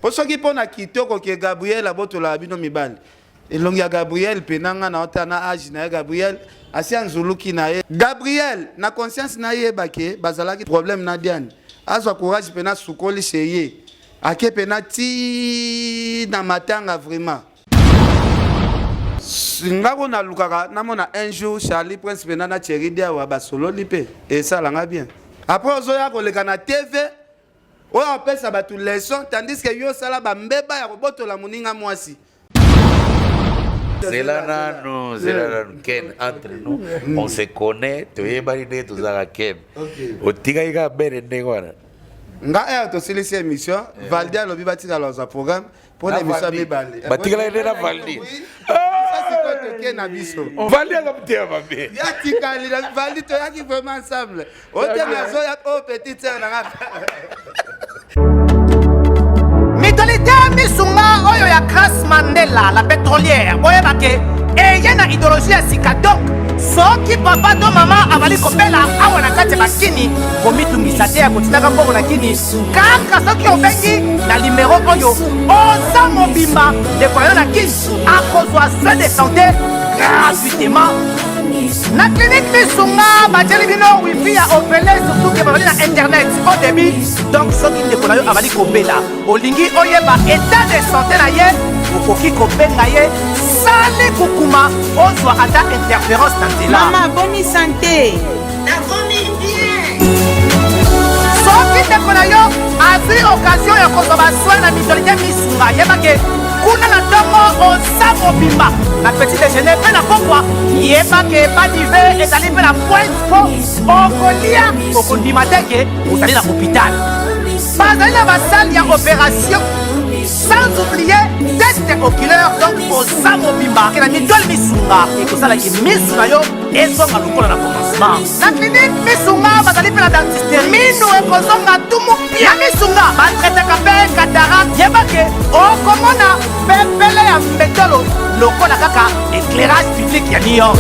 Po soki pona kitoko ke Gabriel abotola bino mibali. Elongi ya Gabriel penanga na otana age na Gabriel asia nzuluki na ye. Gabriel na conscience na ye bake bazalaki problème na Diane. Azwa courage pena sukoli seye. Ake pena ti na matanga vraiment. Ngako na lukaka namona un jour Charlie Prince pena na Cheridia wa basolo lipe et ça langa bien. Après ozoya koleka na TV on appelle ça batu leçon tandis que yo sala ba mbeba ya kobotola muninga mwasi. C'est là nous Ken entre nous on se connaît tu es barine tu zaka Ken. Otika ika bere ndengwana. Nga to silisi émission Valdia lobi batika loza programme pour l'émission mibale. Batika la ndena Valdi. On va aller à l'obtenir, ma vie. Il y a qui valide, il y a qui vraiment ensemble. On est maison, il y a une petite sœur. Mitolité Misunga, Oyo ya Grace Mandela, la pétrolière. Oyo bake, et il y a une idéologie à Sika. Donc, soki papa to mama avali kopela awa na kati bakini komitungisa te ya kotinaka mbongo na kini kaka soki obengi na numéro oyo oza mobimba dekoyo na kini akozwa soin de santé gratuitement na clinique Misunga bateli bino wifi ya opele surtout ke bazali na internet au début donc soki ndeko na yo avali kopela olingi oyeba état de santé na ye okoki kobenga ye sale kukuma ozwa ata interférence na nzela. Maman, bonne santé. Nakomi bien. Soki ndeko na yo azwi occasion ya kozwa baswin na mitolité Misunga yebake kuna na ntongo oza mobimba na petit déjeuner mpe na pokwa yebake badive ezali mpe na pointe po okolia okondima teke ozali na hôpital bazali na basale ya opération sans oublier test oculaire donc oza mobimba ke na mitole Misunga ekosalaki misu na yo ezonga lokola na commencement na clinique Misunga bazali mpe na dentiste minu ekozonga tumu pia Misunga batretaka mpe cataracte yebake okomona pepele ya mbetolo lokola kaka éclairage public ya New York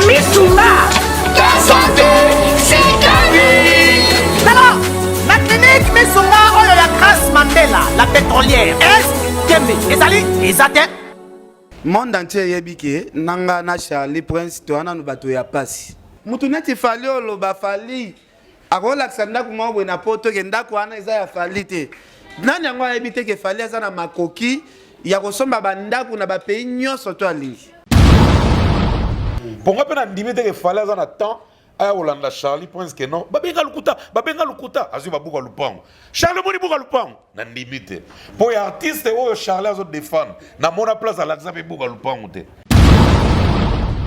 Misunga, ta santé, c'est ta vie. alors la clinique Misunga oyo ya Grace Mandela la pétrolière est kembe ezali ezate monde entier yebike nanga na Charlie Prince to ana no bato ya pasi mutu neti fali oloba fali akola ksanda kuma bwe na poto ke ndako ana eza ya fali te nani yango ayebite ke fali eza na makoki ya kosomba bandako na ba pays nyonso to alingi Ponga pena ndimite ke fali eza na temps aya olanda Charlie Prince que non babenga lukuta azu babuka lupango Charlie moni buka lupango na ndimite po ya artiste oyo Charlie azo défendre na mona place ala zabe buka lupango te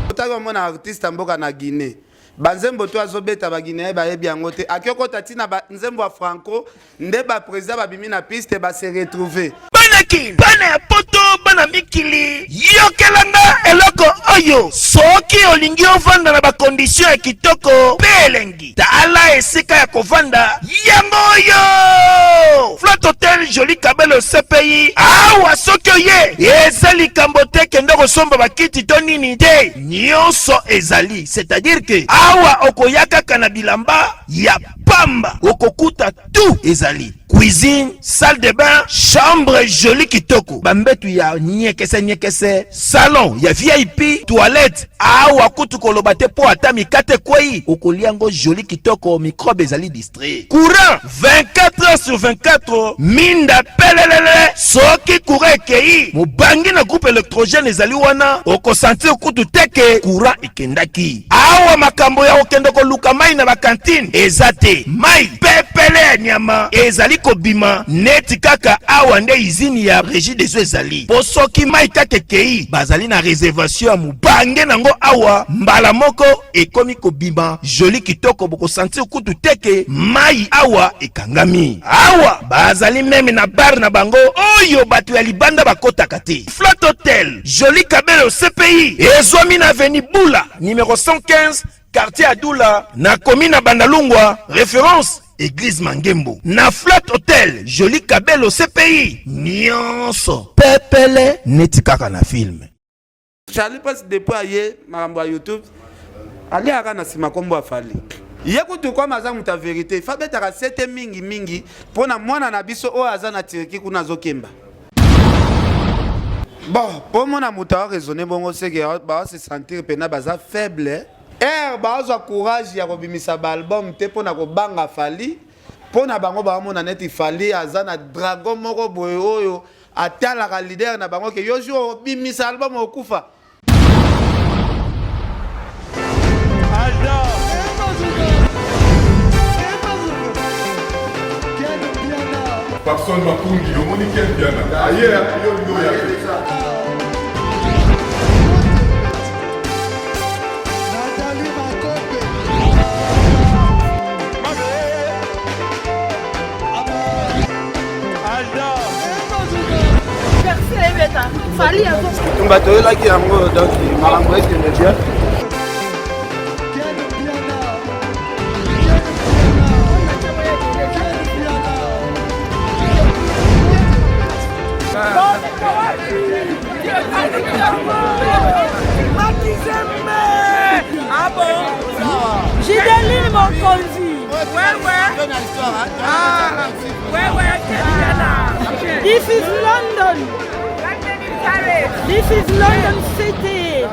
otaka mona artiste mboka na Guinée banzembo to azobeta ba Guinée ba yebi yango te akioko tatina ba nzembo wa Franco nde ba président ba bimi na piste ba se retrouver banaki bana ya poto bana mikili yokelanga eloko oyo soki olingi ovanda na bakondition ya kitoko pe elengi tala esika ya kovanda yango oyo Flat Hotel Joli Kabelo CPI awa soki oye eza likambo te kende kosomba bakiti to nini te nyonso ezali c'est-à-dire que awa okoya kaka na bilamba ya pamba okokuta tout ezali cuisine, salle de bain, chambre jolie kitoko. Bambetu ya nyekese, salon ya VIP, toilette. Awa kutu kolobate po ata mikate kwei. Okoliango jolie kitoko, microbe ezali distrait. Courant 24 heures sur 24. Minda pelelele. Soki courant ekei. Mubangi na groupe électrogène ezali wana. Oko sentir kutu teke. Courant ekendaki. Awa makambo ya okendoko luka mai na bakantine. Ezate. Mai pepele nyama. Ezali kobima neti kaka awa nde izini ya régie des eaux ezali po soki mai kaka kei bazali na réservation ya mubange nango awa mbala moko ekomi kobima joli kitoko boko sentir kutu teke mai awa ekangami awa bazali meme na bar na bango oyo bato ya libanda bakotaka te Flat Hotel Joli Kabelo CPI ezwami na avenue Bula numéro 115 quartier Adoula na commune Bandalungwa référence Église Mangembo na Flat Hotel Joli Kabelo CPI nyonso pepele neti kaka na film Charlie Prince depuis aye makambo ya YouTube ali aka na sima kombo afali ye kutu kwa maza muta vérité fa betaka sete mingi mingi pona mwana na biso o aza na tiriki kuna zokemba. Bon, pour mon amour, raisonner bon, c'est que bah se sentir pena baza faible. Bah zo courage ya kobimisa ba album te pona ko banga fali. Pona bango ba mona net fali azana dragon moko boyo oyo atala ka leader na bango ke yo jo bimisa album okufa. Personne m'a conduit, au monde est bien. Ailleurs, il y a ça. Fali à On va te là qui a un mot donc malambo est immédiat. Ah bon? J'ai des livres mon conduit. Ouais. Ah, ouais. This is London. This is London City.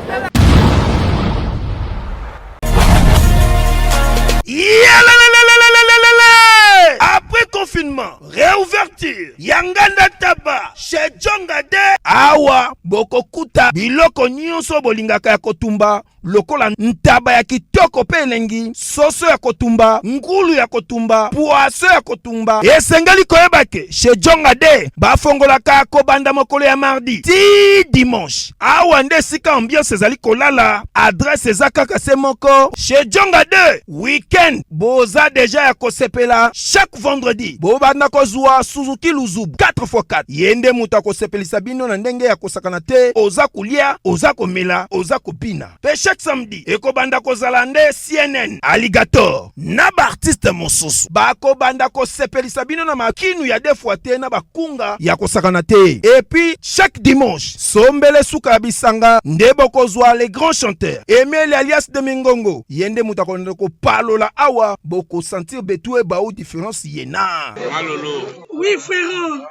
Après confinement, réouverture, Yanganda Taba, chez Djongade, Awa, Bokokuta, Biloko Nyonso Bolingaka ya Kotumba, lokola ntaba ya kitoko pelengi, soso ya Kotumba, ngulu ya Kotumba, poaso ya Kotumba, esengali koyebake, chez Djongade, bafongolaka kobanda mokolo ya mardi, ti dimanche, Awa nde sika ambiance ezali kolala, adresse ezakaka se moko, chez Djongade, weekend, boza deja ya kosepela, chaque vendredi, bobanda kozwa Suzuki Luzubu 4x4, yende muta kosepelisa bino na ndenge ya kosakana te, oza kulia, oza komela, oza kopina. Pe chaque samedi, ekobanda kozala nde CNN, Alligator, na ba artiste mosusu, bako banda kosepelisa bino na makinu ya defwa te na bakunga ya kosakana te. Et puis, chaque dimanche, sombele suka bisanga, nde bokozwa les grands chanteurs, Emile alias de Mingongo, yende muta konde ko palola awa, boko sentir betue baou différence yena. Malolo. Oui, frère.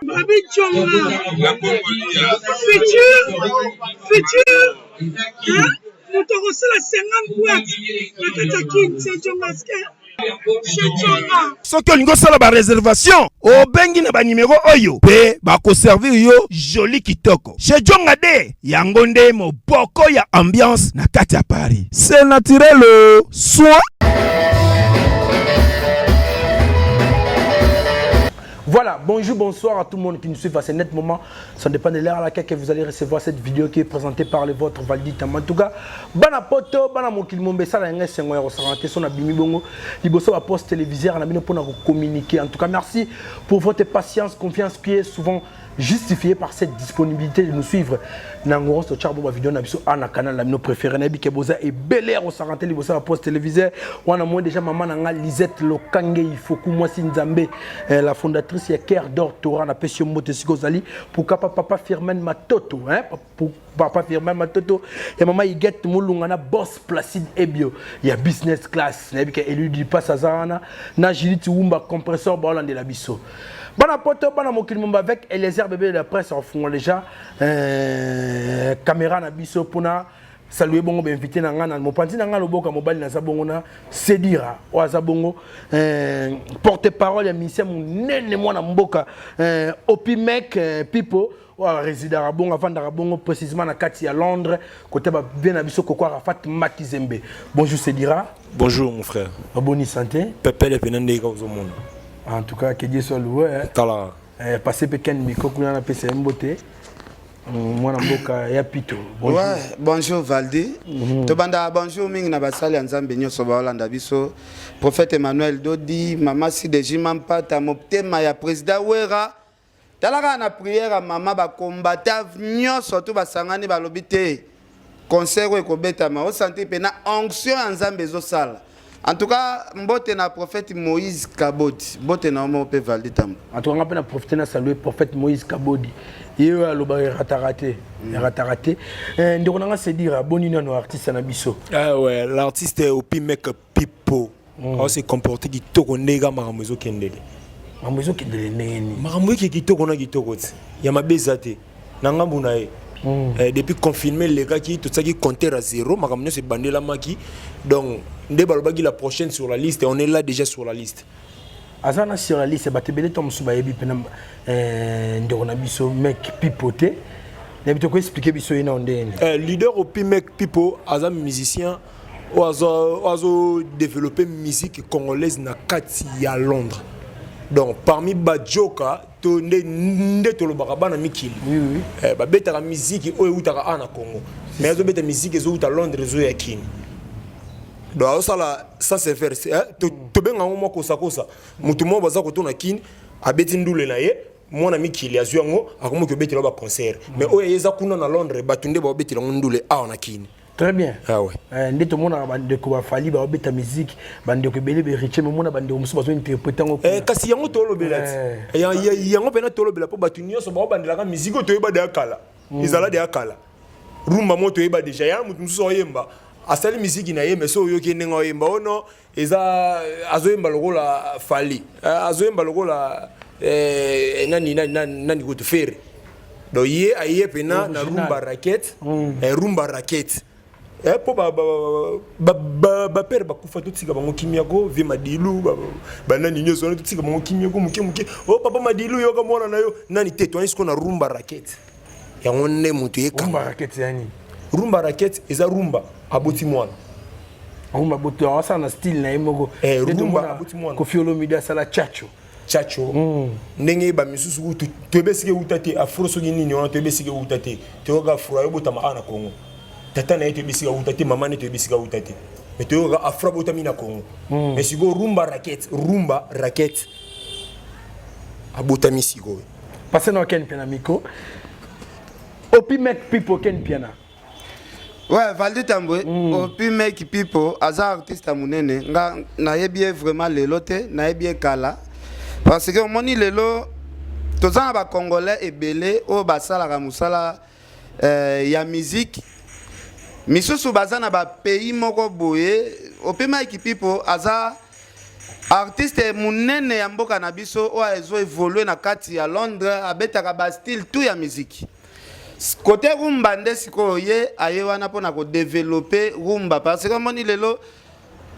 Babi Djonga. La Congolia. Futur. Hein? Nous te reçons la 50 boîtes. La Katakin, c'est Djongaske. Soki olingo sala ba réservation, obengi na ba numéro oyo, pe ba ko servir yo joli kitoko. Chez Djongade, yango nde moboko ya ambiance na kati ya Paris. C'est naturel, soit. Voilà, bonjour, bonsoir à tout le monde qui nous suit à ce net moment. Ça dépend de l'heure à laquelle vous allez recevoir cette vidéo qui est présentée par le vôtre Valdi Tamba. En tout cas, bana poto, bana mokili mombesa la ngese ngoya ko santé son abimi bongo. Liboso wa poste téléviseur na bino pona ko communiquer. En tout cas, merci pour votre patience, confiance qui est souvent justifiée par cette disponibilité de nous suivre. Nangoro so charbo ba vidéo na biso ana canal la mino préféré na bike boza et bel air au santé liboso wa poste téléviseur. Wana moi déjà maman nga Lisette Lokange Ifoku moi Nzambe, la fondatrice ya Cœur d'Or Torah na pesio motesiko zali pour papa Firmin Matoto hein pour papa Firmin Matoto et maman Iget Mulunga na boss Placide Ebio il y a business class na bike élu du passe azana na Judith Wumba compresseur ba de la biso. Bana poto bana mokili momba avec Eliezer bébé de la presse en fond déjà caméra na biso pona saluer bongo be invité na ngana mo panti na ngana loboka mobali na zabongo na Sedira o zabongo porte-parole ya ministère munene mwana mboka Opimek Pipo ou résident à Bongo avant d'Arabongo précisément na kati à Londres côté ba bien na biso kokwa Rafat Makizembe. Bonjour Sedira. Bonjour mon frère. Bonne santé. Pepe le penande ka au monde. En tout cas, que Dieu soit loué. Tala. Passé pekan miko kuna na pesa mbote. Mwana mboka ya pito. Bonjour. Ouais, bonjour Valdi. To banda bonjour mingi na basali nzambe nyoso ba Holanda biso. Prophète Emmanuel Dodi, mama si de Jimampata moptema ya président Wera. Talaka na prière mama ba combattant nyoso to basangani ba lobité. Conseil ko betama o santé pena onction nzambe zo sala. En tout cas, mbote na prophète Moïse Kabodi. Mbote na omo pe Valdi Tamba. En tout cas, on a profité na saluer prophète Moïse Kabodi. Il a raté. Ndeko nanga se dire bonne union no artiste na biso. Ah ouais, l'artiste est Opimek Pipo. se comporter kitoko ndega makambo ezokendele. Makambo ezokendele ndenge. Makambo eki kitoko na kitoko ti. Ya mabeza te. Na ngambu na ye. Depuis confinement les gars qui tout ça qui comptait à zéro makambo c'est bandela maki. Donc ndé balobaki la prochaine sur la liste et on est là déjà sur la liste. Azana sur la liste batebele tom suba yebi pena ndona biso mec pipoté. N'habite quoi expliquer biso ina ondene. Leader au Mec Pipo azam musicien ou azo développer musique congolaise na kati ya Londres. Donc parmi Badjoka to nde to lobaka bana mikili. Oui. Ba beta la musique o utaka ana Congo. Mais azo beta musique zo uta Londres zo ya kini. Donc ça c'est faire to benga ngo kosa mutu mo baza ko tona kini abeti ndule na ye mona mikili azu yango akomo ko betela ba concert mais o yeza kuna na Londres batunde ba betela ndule a na kini. Très bien. Ah ouais. Ndé to mona bande ko ba fali ba beta musique bande ko belé be riche mais mona bande musu bazo interpréter ngo. Kasi yango to lobela ti. Yango pena to lobela po batunyo so ba bande la musique to yeba de akala. Izala de akala. Rumba moto yeba déjà ya mutu so yemba. Asali musique na ye mais so yo kende ngo yemba ono eza azoyemba lokola fali. Azoyemba lokola nani go to faire. Donc ye aye pena na rumba racket. Rumba racket. Po ba père ba kufa to tsika bango kimiako vi madilu ba nani nyoso to tsika bango kimiako muke oh papa madilu yo ka mona na yo nani teto isko na rumba racket ya ngonne mutu ye rumba racket yani rumba racket eza rumba aboti mwana rumba boto asa na style na imoko rumba aboti mwana ko fiolo media sala chacho ndenge ba misusu to besike utate afro so nini on to besike utate to ga afro yo botama ana Congo tata na ete bisika utate mama ne te bisika utate mais to ga afro botami na Congo mais sigo rumba racket abotami sigo passé no ken piana miko Opi Mec Pipo ken piana. Ouais, Valdi Tambwe, Opi Mec Pipo, aza artiste munene, nga na yebie vraiment lelo te, na yebie kala. Parce que moni lelo tozana ba congolais ebele o basala ka musala ya musique. Misusu bazana ba pays moko boye, Opi Mec Pipo aza artiste munene ya mboka na biso o ezo évoluer na kati ya Londres, abetaka ba style tout ya musique. Côté rumba nde siko ye aye wana pona ko développer rumba parce que moni lelo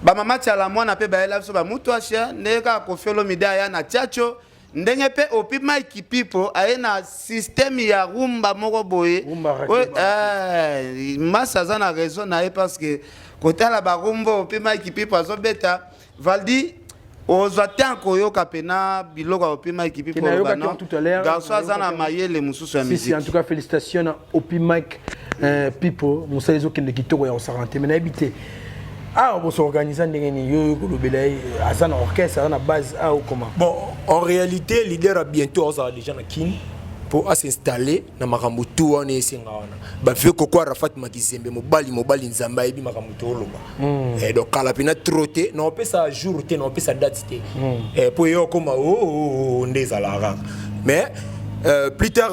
ba mama tiala mwana pe ba ela so ba mutu ashia ndeka ko felo media ya na chacho ndenge pe Opi Mec Pipo aye na système ya rumba moko boye massa za na raison na ye parce que côté la ba rumba Opi Mec Pipo azo beta Valdi ozwate koyoka pena biloko ya Opi Mec Pipo non tout à l'heure garçon azana mayele mususu ya musique. En tout cas félicitations à Opi Mec Pipo musalezo kende kitoko ya osarante mais na habité on s'organise ndenge ni yo kolobela azana orchestre azana base ou comment. Bon en réalité leader a bientôt ça déjà na kin pour s'installer na makambo tout on est singa wana ba fait kokwa Rafat Makizembe mobali nzamba ebi makambo to loba et donc kala pena trotter non peut ça jour te non peut ça date te et pour yo comme ndeza la mais plus tard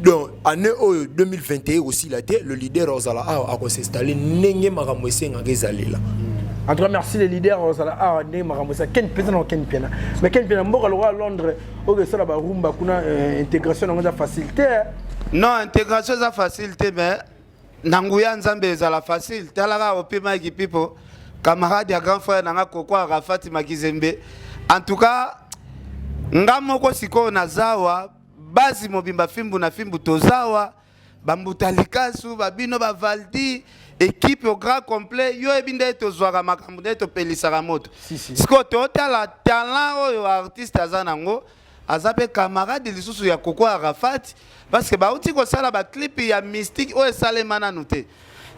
donc année 2021 aussi là le leader Ozala a s'installer nenge makambo singa kezalela. En tout cas, merci les leaders. Ken piano, mais Ken piano, à Londres, au ça la rumba, kuna intégration dans facilité. Non, intégration c'est facilité, mais Nanguya Nzambe c'est la facilité. Là, Opi Mec Pipo, camarade ya grand frère nanga kokwa Rafat Makizembe. En tout cas, ngamoko siko nazawa, basi mobimba fimbu na fimbu tozawa, bambuta likasu, babino ba Valdi. Équipe au grand complet, yo ebinde to zwaka makambo to pelisaka moto. Siko to la talent oyo artiste azanango, azape camarade lisusu ya Koko Arafat parce que ba uti ko sala ba clip ya mystique oyo salema nanu te.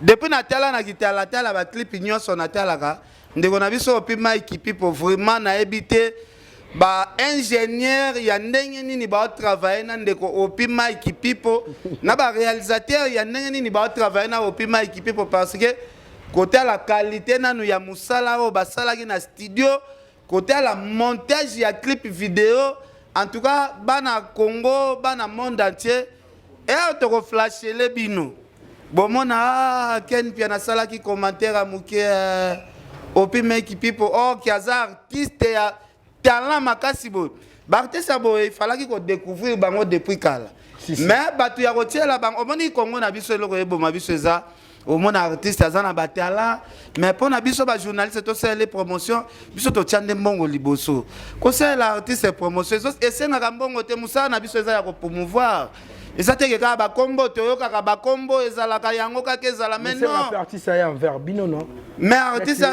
Depuis na tala na gitala tala ba clip nyonso na talaka, ndeko na biso Opi Mec Pipo vraiment na ebité ba ingénieur ya ndenge nini ba travailler na ndeko Opi Mec Pipo na ba réalisateur ya ndenge nini ba travailler na Opi Mec Pipo parce que côté la qualité nanu ya musala o ba sala ki na studio côté la montage ya clip vidéo en tout cas bana Congo bana monde entier et to ko flasher le bino bon mona ken pia na sala ki commentaire amuke opi make people oh qui aza artiste ya talent makasi boy artiste boy il fallait qu'on découvrir bango depuis kala mais batu ya kotiela bango omoni Congo na biso eloko eboma biso eza au monde artiste aza na batala mais pour na biso ba journaliste to sala les promotions biso to tiande mbongo liboso ko sala artiste promotion et c'est na mbongo te musala na biso eza ya ko promouvoir et ça te que ka ba kombo to yo ka ba kombo ezala ka yango ka kezala mais non c'est artiste ya en verbino non mais artiste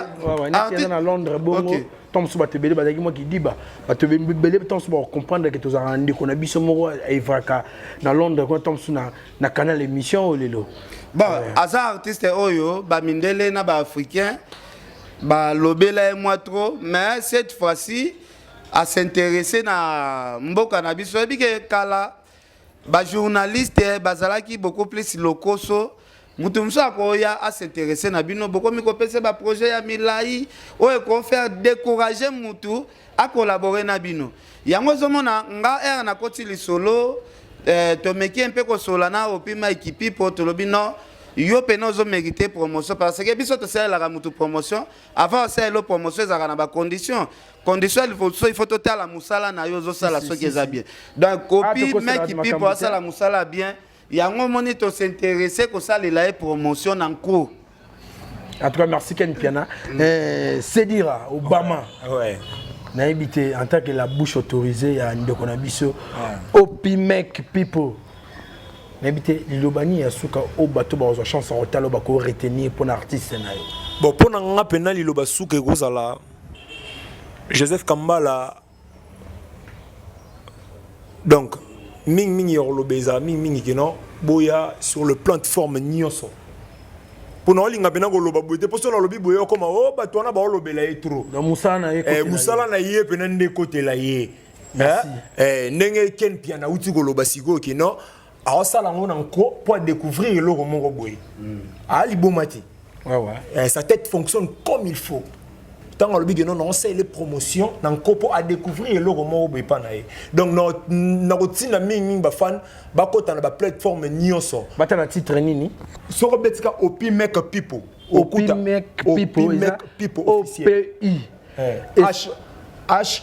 artiste na Londres bongo tom suba te bele bazaki moi qui dit ba te bele tom suba comprendre que to za randi ko na biso moko evaka na Londres ko tom suna na canal émission lelo. Bon, aza artiste oyo, ba mindele na ba africain, ba lobela moi trop, mais cette fois-ci, à s'intéresser na mboka na biso, bike kala, ba journaliste, bazalaki beaucoup plus lokoso, mutu mso akoya à s'intéresser na bino, beaucoup mi kopese ba projet ya milai, oyo ko faire décourager mutu à collaborer na bino. Yango zomona nga na koti li solo. To meki un peu ko solana opima équipe pour to lobino yo penozo mériter promotion parce que biso to sala la mutu promotion avant ça la promotion za na ba condition il faut total la musala na yo zo sala so que za bien donc copie meki people sala musala bien yango moni to s'intéresser ko sala la promotion en cours. En tout cas merci Ken Piana. Sedira Obama ouais na habité en tant que la bouche autorisée à ndeko na biso opi make people na habité lilobani ya suka o bato ba zo chance en retard ba ko retenir pour l'artiste na yo bon pour na nga pena liloba suka kozala Joseph Kambala donc ming yorlobeza ming kino boya sur le plateforme nyonso pour nous linga bena ko loba bote pour cela lobi boyo comme oh ba tona ba lobela e trop na musala na musala na ye pena nde côté la ye ndenge Ken Piana uti ko loba siko kino a sala ngona nko pour découvrir le roman boy ali bomati ouais sa tête fonctionne comme il faut tant lobi que non c'est les promotions na nko pour à découvrir le roman boy pa na ye donc na rotina ming ba fan ba kota na ba plateforme nyonso bata na titre nini so betika opi make people opi make people officiel H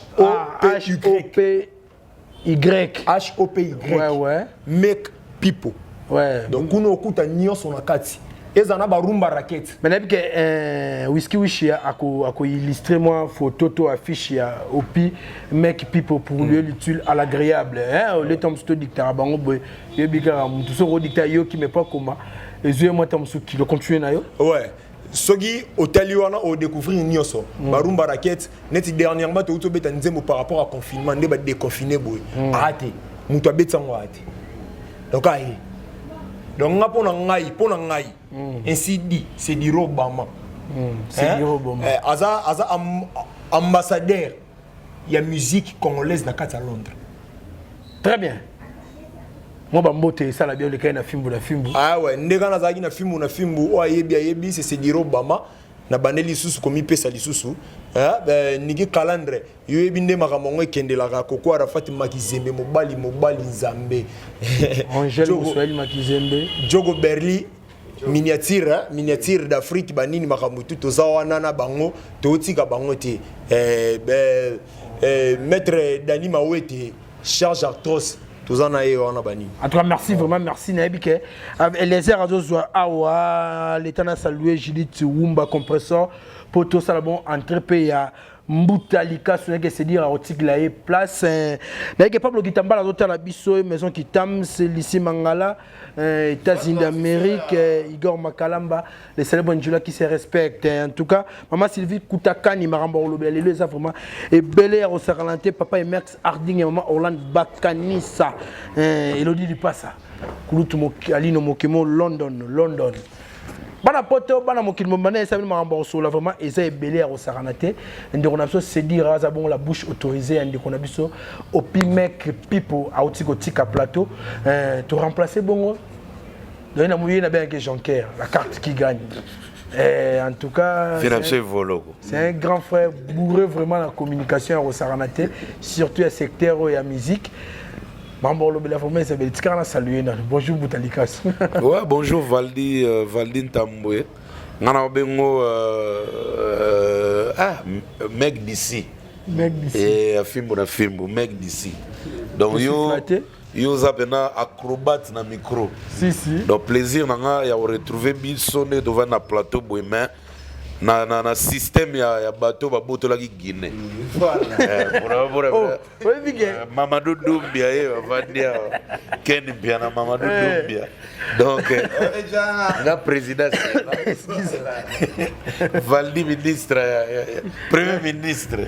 O P Y ouais make people ouais donc kuno okuta nyonso na kati ezana ba rumba racket mais nabi que whisky wish ako illustrer moi photo to affiche ya opi make people pour lui l'utile à l'agréable hein le temps sto dictateur bango boy yebika mutu so dictateur yo qui me pas comment et moi temps so qui le continuer na yo ouais sogi hotel wana au découvrir nyonso ba rumba racket net dernièrement to beta nzembo par rapport à confinement nde ba déconfiné boy arrêté mutu abetsa ngo arrêté donc aïe donc nga pona ngai ainsi dit c'est du Obama c'est du Obama aza ambassadeur ya musique congolaise na kati à Londres très bien moi bambote ça la bien le na fimbu ah ouais ndeka na zaki na fimbu o ayebi c'est du Obama na baneli susu komi pesa lisusu niki calendre yo yebi nde makambo ekendelaka koko Arafat Makizembe mobali nzambe Angel Musweli Makizembe Jogo Berli miniature d'Afrique banini makambo tout toza wana na bango totika bango te maître Dani Mawete charge actros tozana ye wana bani en tout cas merci vraiment merci Naibike les airs azozwa awa l'état na saluer Judith Wumba compresseur pour tout ça la bon entrée ya Mbutalika ce que c'est dire à Otigla et place Naibike Pablo Kitambala d'autres la biso maison qui tam c'est lycée Mangala États-Unis d'Amérique Igor Makalamba les célèbres Njula qui se respectent en tout cas maman Sylvie Koutakani Maramba Olobele les a vraiment et Bel Air au Sarlanté papa et Max Harding et maman Orlando Bakanissa Elodie du Passa Kulutu Alino Mokemo London bana poto bana mokilmo mané ça maramba osola vraiment et ça Bel Air au Sarlanté ndeko na biso c'est dire ça bon la bouche autorisée ndeko na biso opi make people autiko tika plateau te remplacer bongo donc na mouillé na bien que Jonker la carte qui gagne en tout cas c'est un grand frère bourré vraiment la communication au Saranaté surtout à secteur et à musique Mambo Lobela Fomé c'est bel saluer bonjour Boutalikas ouais bonjour Valdi Ntamboué ngana bengo mec d'ici. Mec d'ici. Et film mec d'ici. Donc yo zapena acrobate na micro. Si. Donc plaisir nanga ya retrouver Bilsone devant na plateau boemin. Na système ya bateau ba botola ki Guinée. Voilà. Mamadou Doumbia va dire Ken Biana Mamadou Doumbia. Donc la présidence Valdi ministre premier ministre.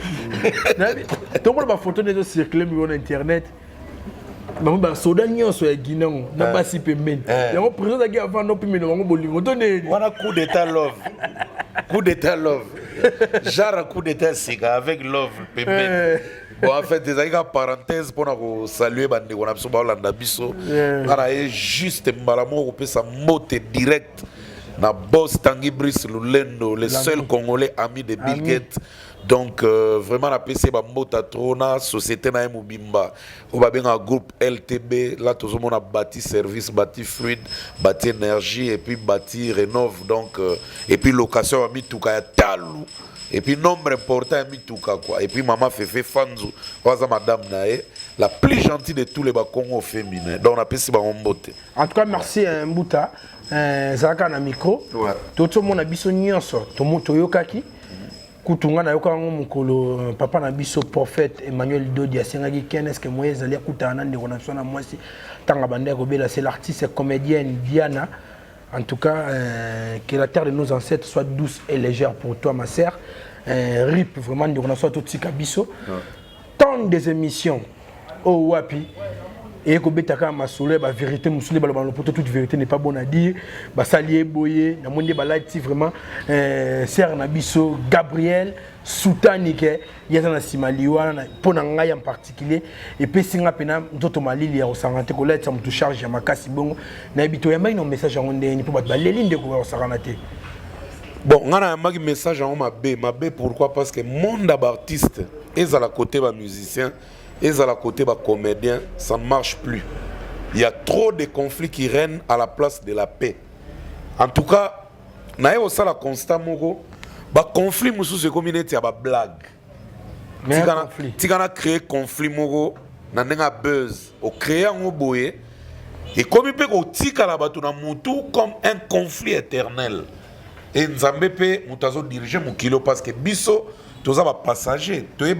Donc on va photo des circuler sur internet. Ba soda nyonso ya Guinée na basi pembeni. Yango présidentaki avant no pembeni bango bolingo toneli. Wana coup d'état love. Coup d'état love. Genre coup d'état siga avec love pembeni. Bon en fait des aïga parenthèse pour nous saluer bande on a besoin Hollanda biso. Ana est juste mbalamo ko pesa mote direct na boss Tanguy Brice Lulendo, le seul Congolais ami de Bill Gates. Donc vraiment la PC ba mota trona société na Mubimba on va bien un groupe LTB là tout le monde a bâti service bâti fluide bâti énergie et puis bâti rénove donc et puis location a mis tout ka talu et puis nombre important a mis tout ka quoi et puis maman Fefe Fanzu waza madame nae la plus gentille de tous les Congo féminins donc on a PC ba mbote. En tout cas merci Mbuta zaka na micro tout le monde a biso nyonso to moto yokaki kutunga na yoka ngo mukolo papa na biso prophète Emmanuel Dodi asengaki kenes que moyes ali akutana ndeko na sona mwasi tanga bande ko bela c'est l'artiste comédienne Diana. En tout cas que la terre de nos ancêtres soit douce et légère pour toi ma sœur. Rip vraiment ndeko na soit tout tika biso tant des émissions au wapi et ko betaka masole ba vérité musule ba lo poto toute vérité n'est pas bonne à dire ba salier boyer na monde ba light vraiment sœur na biso Gabriel Soutanike yeza na simaliwa na pona ngai en particulier et puis singa pena nzoto malili ya osangate ko light mu charge ya makasi bongo na bito ya mai no message en ndeni po ba leli ndeko ba osangate. Bon ngana magi message en mabe pourquoi parce que monde d'artiste et à la côté ba musicien et à la côté des comédiens, ça ne marche plus. Il y a trop de conflits qui règnent à la place de la paix. En tout cas, il y a aussi la constat les conflits sont comme une blague. Tu as créé conflit na nenga buzz, au créer un boye et comme il peut comme un conflit éternel. Et Nzambe peut mutazo diriger mon kilo parce que biso tous les passagers, tous les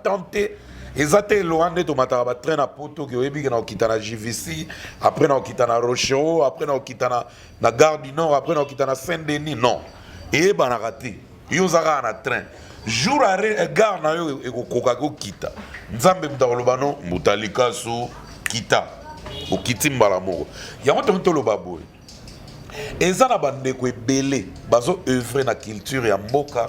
tenter. Ezate loande to mataba train na poto ki oyebi na okitana JVC après na okitana Rochero après na okitana na Gare du Nord après na okitana Saint-Denis non et bana raté yo zaka na train jour arrêt gare na yo ekokoka ko kita nzambe mutaloba no mutalika so kita okiti mbala moko yango to loba boy ezana bande ko ebele bazo œuvrer na culture ya mboka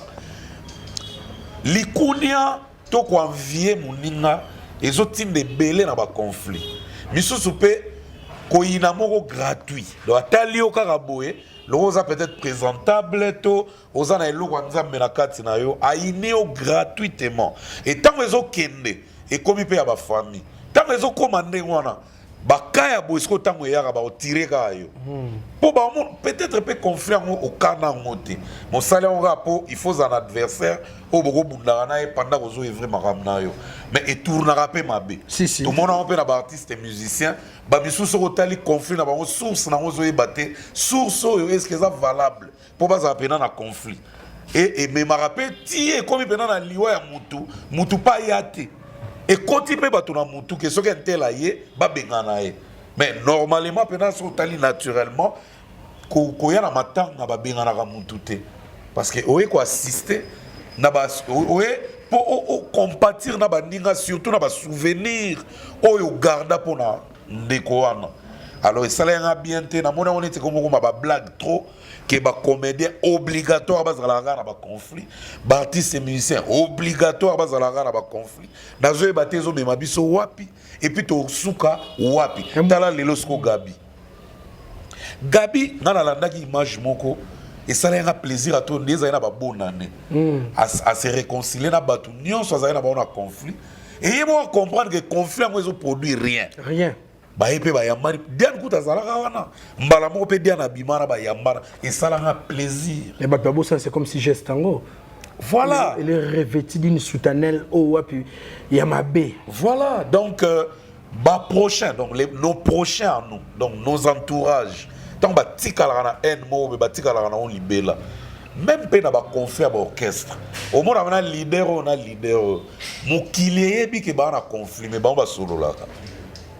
likunia to ko envier muninga ezotinde belé na ba conflit misusu pe ko ina moko gratuit do atali okaka boye loza peut-être présentable to ozana eloko nzambe na kati na yo aineo gratuitement et tant ezokende et comme pe ya ba famille tant ezokoma wana bakaya boisko tango yaka ba otirer ka yo po ba peut-être peut conflit au kana ngote mon salaire on rapport il faut un adversaire au boko bundana na pendant ko zo evre makamna yo mais et tournera pe mabe tout monde on peut na ba artiste musicien ba bisusu ko tali conflit na ba source na zo ebate source est-ce que ça valable pour ba za pena na conflit et me marape tie comme pena na liwa ya mutu pa yate. Et quand il peut battre na mutu que ce qu'un tel aïe ba bengana ye mais normalement pendant son tali naturellement ko ya na matanga ba bengana ka mutu te parce que oye ko assister na ba oye pour compatir na ba ninga surtout na ba souvenir oyo garda pona ndeko wana alors ça l'a bien te na mona on était comme ba blague trop que ba comédien obligatoire bazala na ba conflit ba artiste musicien obligatoire bazala na ba conflit nazo ebatezo me mabiso wapi et puis to suka wapi tala lelo sko Gabi na landaki image moko et ça l'a plaisir à tout ndeza na ba bonne année à se réconcilier na batu nyonso azali na ba on conflit et il faut comprendre que conflit moi produit rien baye pe bayambani Diane kuta zalaka wana mbala moko pe Diane abimana bayambana esalanga plaisir. Mais Bapabo ça c'est comme si geste tango. Voilà. Il est revêtu d'une soutanelle oh puis Yamabe. Voilà donc bah prochain donc nos prochains à nous donc nos entourages tant ba tikala na haine mo ba tikala na on libela même pe na ba conflit à orchestre au moins on a leader mokili yebi ke ba na conflit mais ba solo là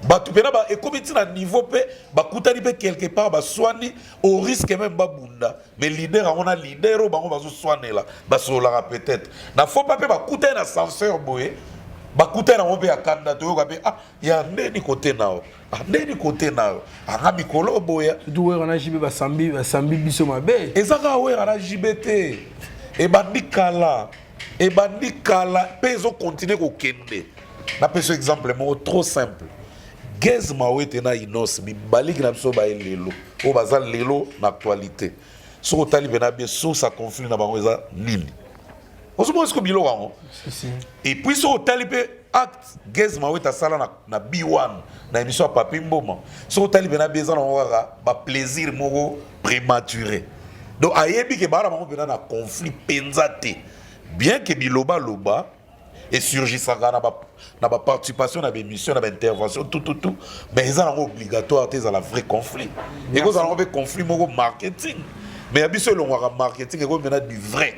ba tu pena ba ekomiti na niveau pe ba kutani pe quelque part ba soigner au risque même ba bunda mais leader on a leader ba zo soigner là ba solo là peut-être na faut pas pe ba kutani na censeur boye bakute na mobe ya kanda to yoka be ya ndeni côté nao ndeni côté nao anga mikolo boya duwe kana jibe basambi biso mabe ezaka we kana jibete e bandikala pezo continuer ko kende na peso exemple mo trop simple Gez Mawete na Inos bi baliki na biso ba lelo o bazal lelo na actualité so tali bena bien so ça conflit na bango eza nini. Vous savez ce que Bilo a et puis sur Talibé acte Gez Mawete sala na B1 na émission Papi Mboma sur Talibé na besoin na plaisir moko prématuré donc ayebi ke bara moko na conflit penzate bien que Biloba loba et surgissaka na ba participation na émission na intervention tout mais ils ont obligatoire à la vrai conflit et vous allons avoir conflit moko marketing mais abiso lo marketing et ko mena du vrai.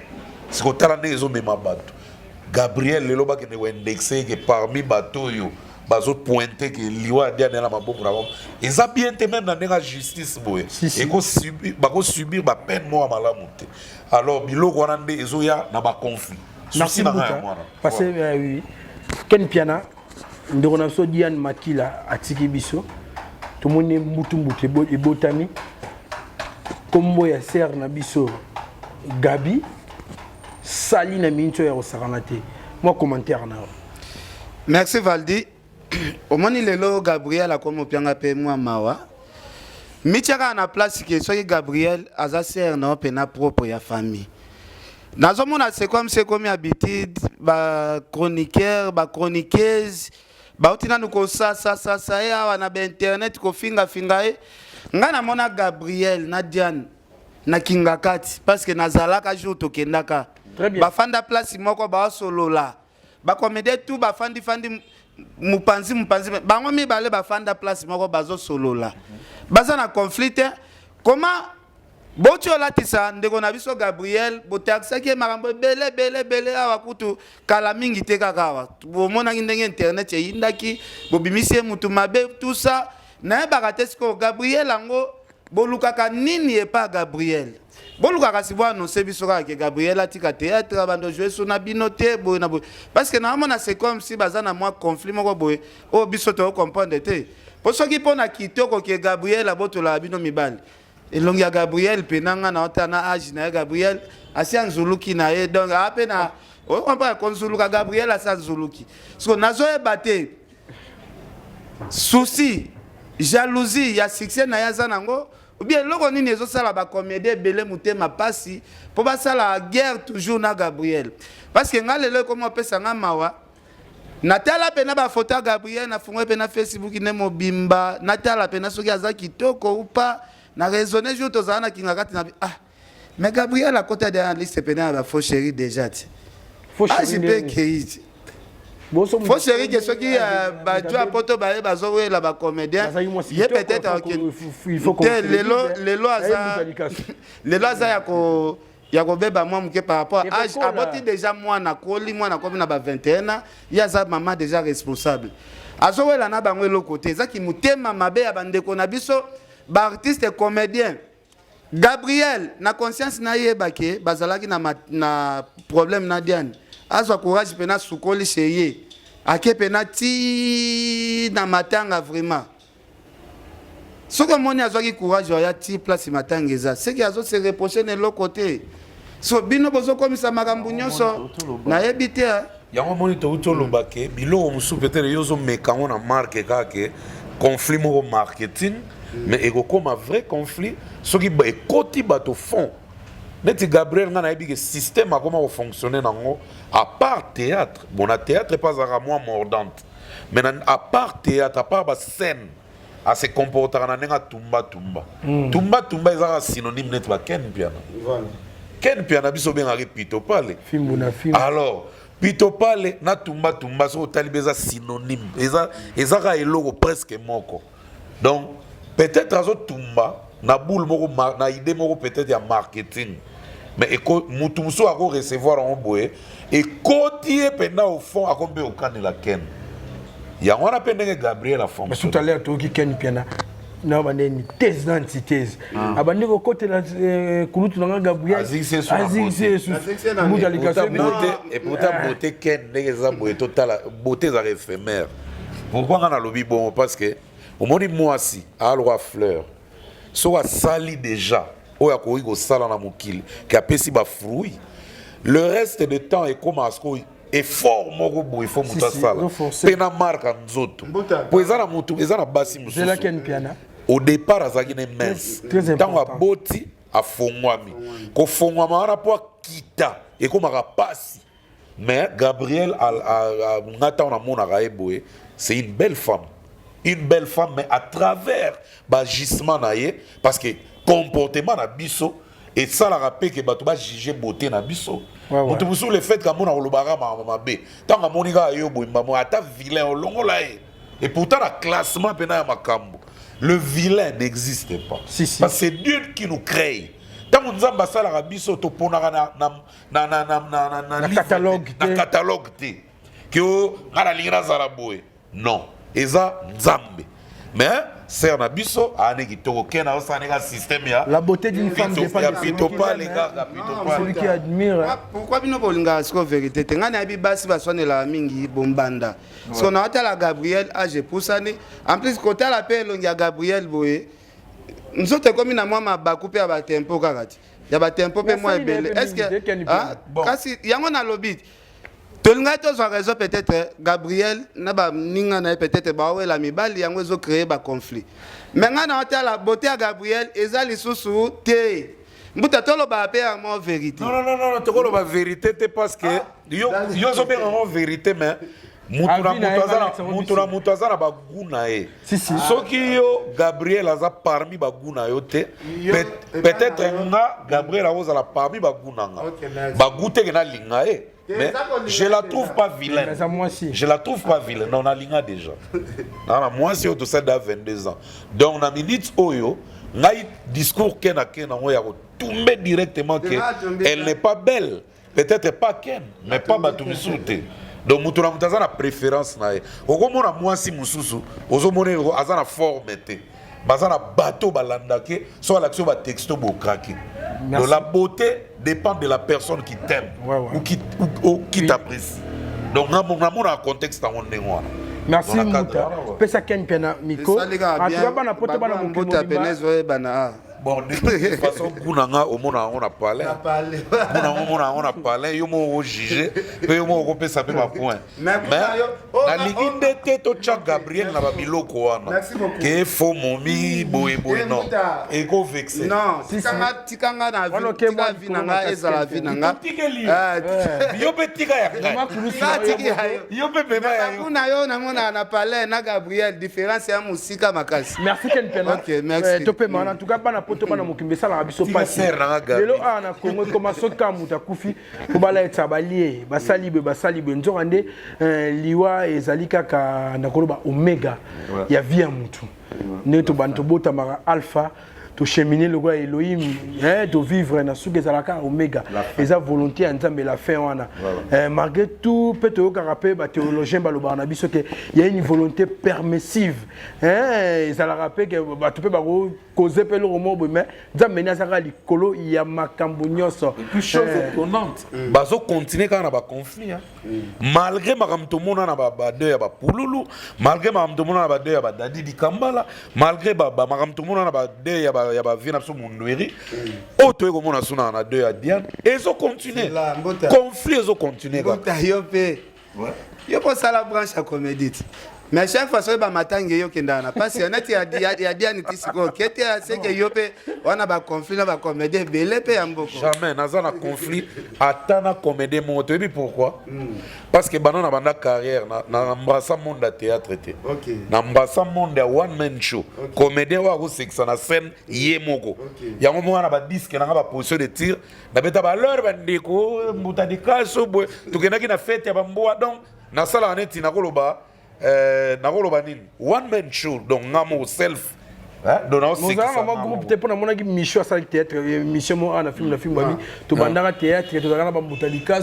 Si vous avez des Gabriel Leloba qui est indexé que parmi bateaux yo bazo pointé que liwa dia na mabombo na bombo eza bien te même na la justice boye et ko subir ba peine mo malamu te alors biloko wana nde ezoya na ba conflit merci beaucoup parce que oui Ken Piana ndeko na so Diane Makila atiki biso to mone mutumbuke e botami kombo ya ser na biso Gabi Sali na minto ya osaranate. Moi commentaire na. Merci Valdi. Omoni lelo Gabriel a comme opianga pe moi mawa. Michaka na place que soki Gabriel aza ser na pena propre ya famille. Nazomona c'est comme habitude ba chroniqueur, ba chroniqueuse, ba utina nuko ça ya wana ba internet ko finga e. Ngana mona Gabriel na Diane na Kingakati parce que nazalaka jour tokendaka. Bafanda place moko ba solola ba comédie tout bafandi mupanzi bango mi bale bafanda place moko bazo solola baza na conflit comment bocho latisa ndeko na biso Gabriel botaxa ke marambo bele awa kutu kala mingi te kakawa bomona ndenge internet yindaki bobimisie mutu mabe tout ça na bakatesko Gabriel ango bolukaka nini e pas Gabriel. Boluka kasibwa no sebisoka ke Gabriel atika théâtre bando jouer sur na binoté boy na boy parce que normalement c'est comme si bazana moi conflit moko boy o biso to comprendre te pour ceux qui pona kitoko ke Gabriel abotola bino mibali elongi ya Gabriel penanga na otana age na Gabriel asian zuluki na ye donc apena o comprendre konzuluka Gabriel asian zuluki parce que nazo e baté souci jalousie ya succès na yaza nango ou bien loko nini ezo sala ba comédie belé mutema pasi po ba sala guerre toujours na Gabriel parce que ngalelo comme pesa nga mawa natala pena ba photo Gabriel na fungwe pena Facebook ne mobimba natala pena soki aza kitoko ou pas na raisonner jour tozana kingakati na mais Gabriel à côté de la liste pena ba faux chéri déjà faux chéri faut chéri que ceux qui tu as poto ba bazo la ba comédien il est peut-être il faut lelo aza ya ko beba moi muke par rapport à âge aboti déjà moi na koli moi na komi na ba 21 ans il y a ça maman déjà responsable azo la na bango le côté ça qui mutema mabe ya bandeko na biso ba artiste comédien Gabriel na conscience na yebake bazalaki na problème na Diane azwa courage pena sukoli cheye ake pena ti na matanga vraiment soka moni azwa ki courage ya ti place matanga eza c'est que azo se reprocher ne l'autre côté so bino bozo komisa makambu nyonso na yebite yango moni to utoloba ke bilo musu peut-être yozo mekango na marque kake conflit mo marketing mais ego comme un vrai conflit soki ba ekoti bato fond Neti Gabriel ngana yebi que système a comment fonctionner nango à part théâtre bon na théâtre pas à moi mordante mais à part théâtre à part ba scène se comportera na nenga tumba tumba. Tumba tumba est synonyme net ba Ken Piana. Ken Piana biso benga Pito Pale. Alors Pito Pale na tumba tumba so talibeza synonyme. Eza ka eloko presque moko. Donc peut-être azo tumba na boule moko na idée moko peut-être ya marketing. Mais écoute, mutumso a recevoir en boé et côtier pendant au fond a combien au can la Ken. Il y a on a peine Gabriel à fond. Mais tout à l'heure tu qui Ken Piana. Non, on a une thèse d'antithèse. Abandé au côté la kulutu na Gabriel. Azig c'est et pourtant beauté Ken neza boé total beauté za éphémère. Pourquoi on a lobby bon parce que au moni moisi a loi fleur. So a sali déjà. Oya ko igo sala na mukili ki apesi ba fruit. Le reste de temps est comme asko effort moko bo il faut muta sala pena marka nzoto po ezana mutu ezana basi mususu c'est la Ken Piana au départ azaki ne mince tango aboti afongwami ko fongwama wana po kita et comme rapasi mais Gabriel a ngata on a monaka eboye c'est une belle femme mais à travers ba gisement na ye parce que comportement na biso et ça la rappelle que bato ba juger beauté na biso. Mutu musu le fait que mona olobara mabe. Tant que monika yo boimba mo ata vilain olongo la et pourtant la classement pena ya makambo. Le vilain n'existe pas. Parce que c'est Dieu qui nous crée. Tant que nzamba sala la biso to ponaka na catalogue te. Que ngala lingra zala boy. Non, eza nzambe. Mais c'est un abisso à un système ya la beauté d'une femme dépend de celui qui admire. Pourquoi bino bolinga siko vérité tengana bi basi basone la mingi bombanda parce qu'on a la Gabriel age poussane en plus côté la paix longia Gabriel boye nous autres comme na moi ma bakupe ya ba tempo kakati ya ba tempo pe moi ebele est-ce que kasi yango na lobby tolinga to so raison peut-être Gabriel na ba ninga na peut-être ba wela mibali yango zo créer ba conflit mais ngana hôtel la beauté à Gabriel ezali susu te mbuta tolo ba pe en vérité non to ko ba vérité te parce que yo zo be en vérité mais mutu azana baguna e soki yo Gabriel aza parmi baguna yo te peut-être nga Gabriel azala parmi baguna nga bagute ke na linga e. Mais je la trouve pas vilaine. Je la trouve pas vilaine. Non, on a linga déjà. Moi, c'est au ça d'à 22 ans. Donc, on a minute oyo, ngai discours Ken a Ken on ya tomber directement que elle n'est pas belle. Peut-être pas Ken, mais pas Batumisute. Donc, mutuna mutaza na préférence na e. Okomona moi si mususu, ozomone azana forme te. Bazana bateau balandake, soit l'action va texto bokrake. Donc la beauté dépend de la personne qui t'aime ou qui t'apprécie. Donc on a un contexte à mon néant. Merci Mouta. Pesa Ken Piana Miko. En tout cas bana poto bana Mouta Benezo bana. Bon, de toute façon, on a parlé. On a parlé, on a jugé, on a fait ça par point. Mais, la ligne de tête au chat Gabriel n'a pas mis l'eau. Qu'il faut mon mi, boy, non. Et qu'on vexe. Non, Tikanga n'a vu nanga, et la vie nanga. Yo petit gars, yo on a parlé, na Gabriel, différence à Moussika Makas. Merci Ken Piana. Ok, merci. En tout cas, poto bana mokimbe sala biso pasi lelo ana kongo koma soka muta kufi ko bala etsabalie basalibe nzorande liwa ezali kaka nakoloba omega ya vie ya mutu neto banto bota mara alpha to cheminer le roi Elohim de vivre na suke zalaka omega eza volonté ya nzambe la fin wana malgré tout peut-être ka rappel ba théologien ba loba na biso que il y a une volonté permissive ça la rappelle que ba to pe ba causer pe le romo mais nzambe na saka likolo ya makambo nyoso une chose étonnante bazo continuer kana ba conflit malgré makamto mona na ba de ya ba pululu malgré makamto mona na ba de ya ba dadi di kambala malgré ba makamto mona na ba de ya ba vina so munweri auto eko mona suna na deux ya Diane et zo continuer conflit zo continuer yo pe yo pour ça la branche à comédie Mais chaque fois soki bamatangi yo kenda na pasi anati ya diani tisiko kete seke yo pe wana ba conflit na ba comédie belé pe ya mboko. Jamais naza na conflit ata na comédie mo to bi pourquoi? Parce que bana na banda carrière na mbasa monde à théâtre té. OK. Na mbasa monde à one man show. Comédien wa ko sexa na scène yé moko. Ya mo na ba disque na ba position de tir na beta ba leur bandeko muta di kaso boy to kenaki na fête ya ba mboa donc na sala aneti na koloba nakoloba nini one man show donc ngamo self dona aussi ça ma groupe te pona mona ki mission sa théâtre mission mo ana film babi to bandanga théâtre to kana ba mutalika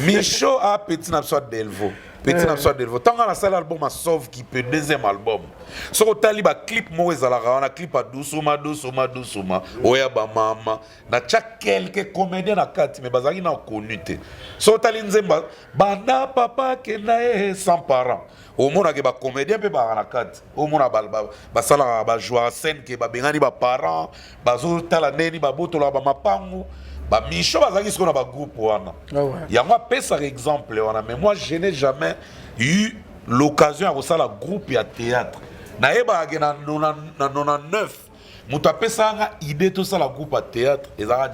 mission a petit na soit delvo petit na soit delvo tant na sala album a sauve qui peut deuxième album so ko taliba clip mo ezala na clip a doucement oya ba mama na chaque quelques comédiens na kati mais bazaki na connuté so tali nzemba banda papa ke na sans parents au mona ke ba comédien pe ba na kati au mona ba sala ba jouer scène ke ba bengani ba parents bazo tala neni ba botola ba mapangu ba micho bazaki siko na ba groupe wana yango pesa exemple wana mais moi je n'ai jamais eu l'occasion à ça la groupe ya théâtre na eba na 99 mutu apesa nga idée tout ça la groupe à théâtre ezaka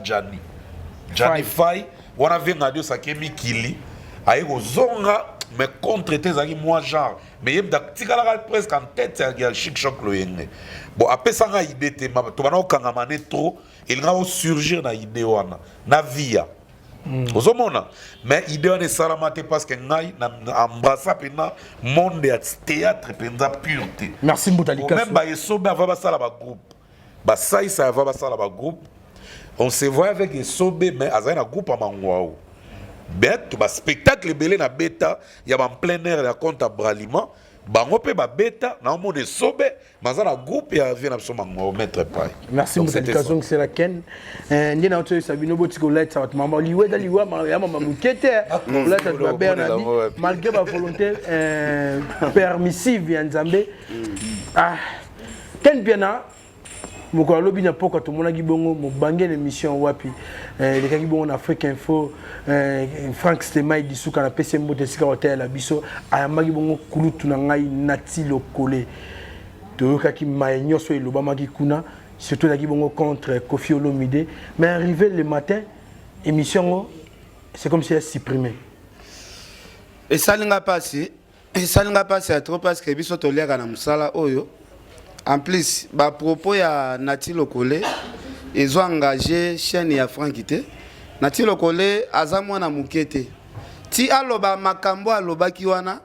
Johnny Fay wana venga dio sakemi kili aye kozonga mais contre tes amis moi genre mais yeb tikala presque en tête ya chic choc loyenge bon apesa nga idée te ma to bana okangama trop il va surgir na idée wana na via ozomona mais idée wana salamate parce que ngai na embrassa pena monde ya théâtre penza pureté merci Mbutalika même ba yesobe va basala ba groupe ba sai ça va basala ba groupe on se voit avec yesobe mais azana groupe a mangwao bet ba spectacle belé na beta ya ba plein air ya compte à braliment bango pe ba beta na mo de sobe mazana groupe ya vient absolument mettre pas merci Mbutalika donc c'est la ken ndi na oto sabino botiko light ça va maman liwe dali wa ya maman mukete là ça doit Bernardi malgré ma volonté permissive ya Nzambe ken biena moko lobi na poko to mona gibongo mo bange l'émission wapi les ka gibongo na Afrique Info Frank Stemai disuka na PC mbote sika hotel la biso ayamba gibongo kulutu na ngai nati lokole to ka ki mayenyo so eloba maki kuna surtout na gibongo contre Kofi Olomide mais arrivé le matin émission c'est comme si elle supprimé et ça linga passer trop parce que biso to leka na musala oyo. En plus, à propos ya Nati Lokole, ils ont engagé chaîne ya Frankité. Nati Lokole azamwa na mukete. Ti aloba makambo aloba kiwana.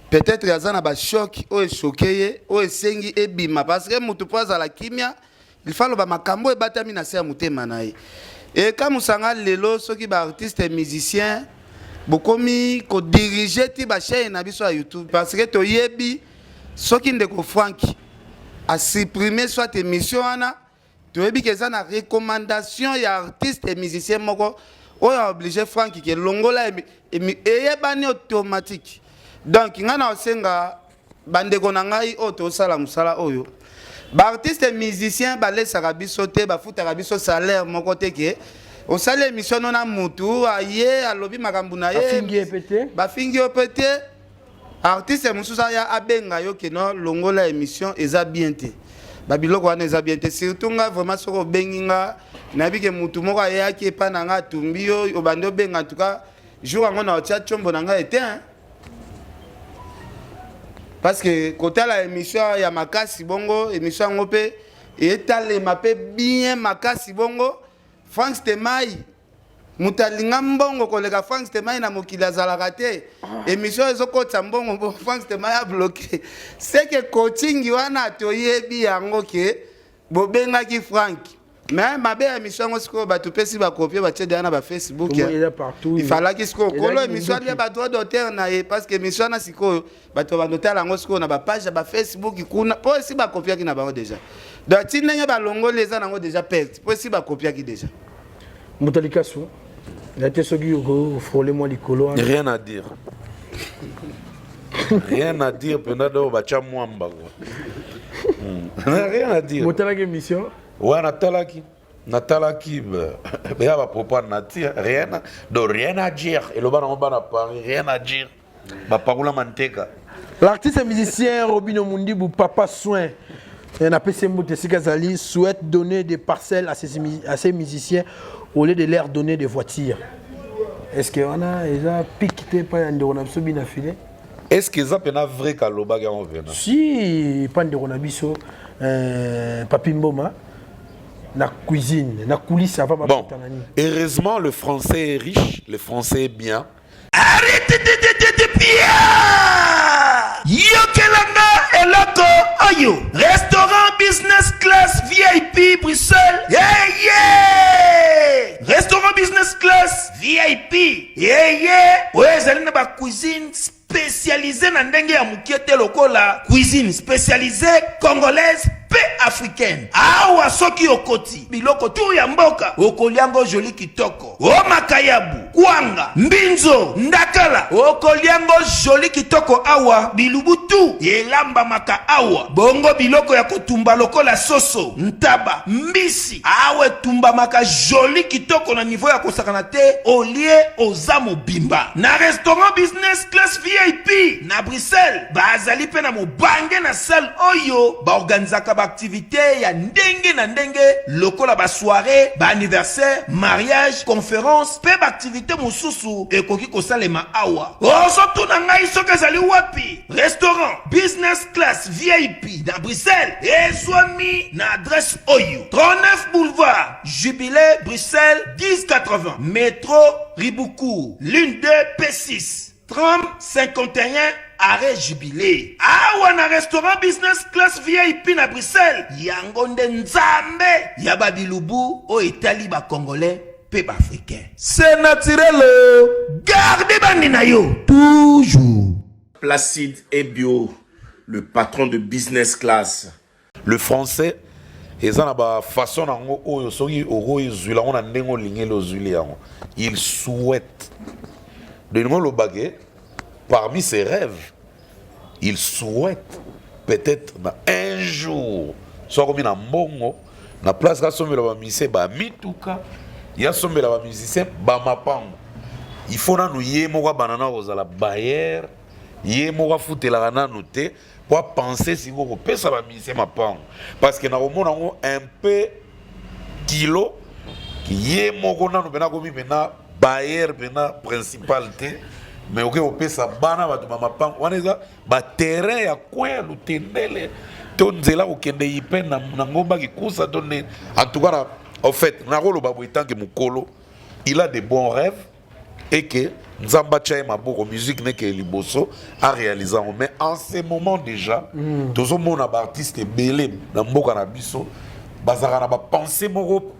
Peut-être yazana ba choc o choqué o sengi ebima parce que mutu poza la kimia, il faut aloba makambo e batami na se mutema nae. Et comme musanga lelo soki ba artiste et musicien bokomi ko diriger ti ba chaîne na biso ya YouTube parce que to yebi soki ndeko Franki a supprimer soit émission ana tu veux que ça na recommandation ya artiste et musicien moko o ya obligé Frank ke longola et bani automatique donc ngana osenga bandeko na ngai oto sala musala oyo ba artiste et musicien ba laissa biso te ba futa biso salaire moko te ke o sala émission na mutu aye alobi makambu na ye ba fingi opete artiste mususa ya abenga yo ke no longola émission eza bien te babiloko wana eza bien te surtout nga vraiment soko benginga na bike mutu moko ya ki pa na nga tumbi yo obando benga en tout cas jour ngo na otia chombo na nga était parce que côté la émission ya makasi bongo émission ngo pe etale mape bien makasi bongo France Stemai mutalinga mbongo koleka Frank Stemai na mokili azalaka te émission ezokota mbongo Frank Stemai a bloqué c'est que coaching wana toyebi yango ke bobengaki Frank mais mabe émission ngo siko batu pesi ba copier ba tchede na ba Facebook il fallait que siko kolo émission ya ba droit d'auteur na parce que émission na siko batu ba noter yango siko na ba page ba Facebook kuna po si ba copier ki na ba déjà donc tinenge ba longoleza nango déjà perte po si ba copier ki déjà Mbutalika so la frôlez-moi l'icolo. Rien à dire. Rien à dire, pendant bacha mwamba quoi. Rien à dire. Motala que mission. Ouais, Natalaki ba propos nati rien à dire. Et le ban on ban à Paris, rien à dire. L'artiste et musicien Robino Mundibou, Papa Soin, un APC Moutessikazali, souhaite donner des parcelles à ses musiciens au lieu de leur donner des voitures. Est-ce qu'on a déjà piqué pas un de Ronabiso bien affilé? Est-ce que ça peut être vrai qu'à l'Obaga on vient? Si, pas de Ronabiso, Papimboma, la cuisine, la coulisse, ça va pas. Bon, heureusement, le français est riche, le français est bien. Arrêtez de bien! Yokelanga eloko oyo. Restaurant business class VIP Bruxelles. Yeah! Restaurant business class VIP. Yeah! Ouais, zali na ba cuisine spécialisée na ndenge ya mukiete lokola. Cuisine spécialisée congolaise pe africaine. Awa soki okoti biloko tu ya mboka okoliango joli kitoko. O makayabu, kwanga, mbinzo, ndakala. Okoliango joli kitoko awa bilubutu elamba maka awa. Bongo biloko ya kotumba lokola soso, ntaba, mbisi. Awe tumba maka joli kitoko na niveau ya kosakana te olie ozamo bimba. Na restaurant business class VIP na Bruxelles bazali pe na mobange na salle oyo ba organizaka ba activité ya ndenge na ndenge lokola ba soirée, ba anniversaire, mariage, conférence, pe ba activité mosusu ekoki kosalema awa. Osoto na ngai soka zali wapi? Restaurant business class VIP na Bruxelles ezwami na adresse oyo 39 boulevard Jubilé Bruxelles 1080 métro Riboucourt l'une 2 P6 30 51 arrêt Jubilé. Awa na restaurant business class VIP na Bruxelles yango nde nzambe ya babilubu o etali ba congolais pe ba africain. C'est naturel. Gardez bandi na yo toujours. Placide et Bio, le patron de business class. Le français, ils ont la façon il souhaite de nous le baguer parmi ses rêves. Il souhaite peut-être un jour soit comme un bongo na place ka sombe la musicien ba mituka ya sombe la musicien ba mapango. Il faut na nous yemo ka banana ozala bayer yemo ka futela na noter pour penser si vous pesa ba musicien mapango parce que na omona un peu kilo qui yemo ko na no bena ko mi bena bayer bena principalité. Mais ok, on peut ça bana ba tuma mapango waneza ba terrain ya kwa lutendele tonzela okende ipe na ngomba kikusa donne en tout cas en fait na rolo ba boitan que mukolo il a de bons rêves et que nzamba chaye maboko musique ne que liboso a réalisé mais en ce moment déjà tozo mona ba artiste belé na mboka na biso bazaka na ba penser moko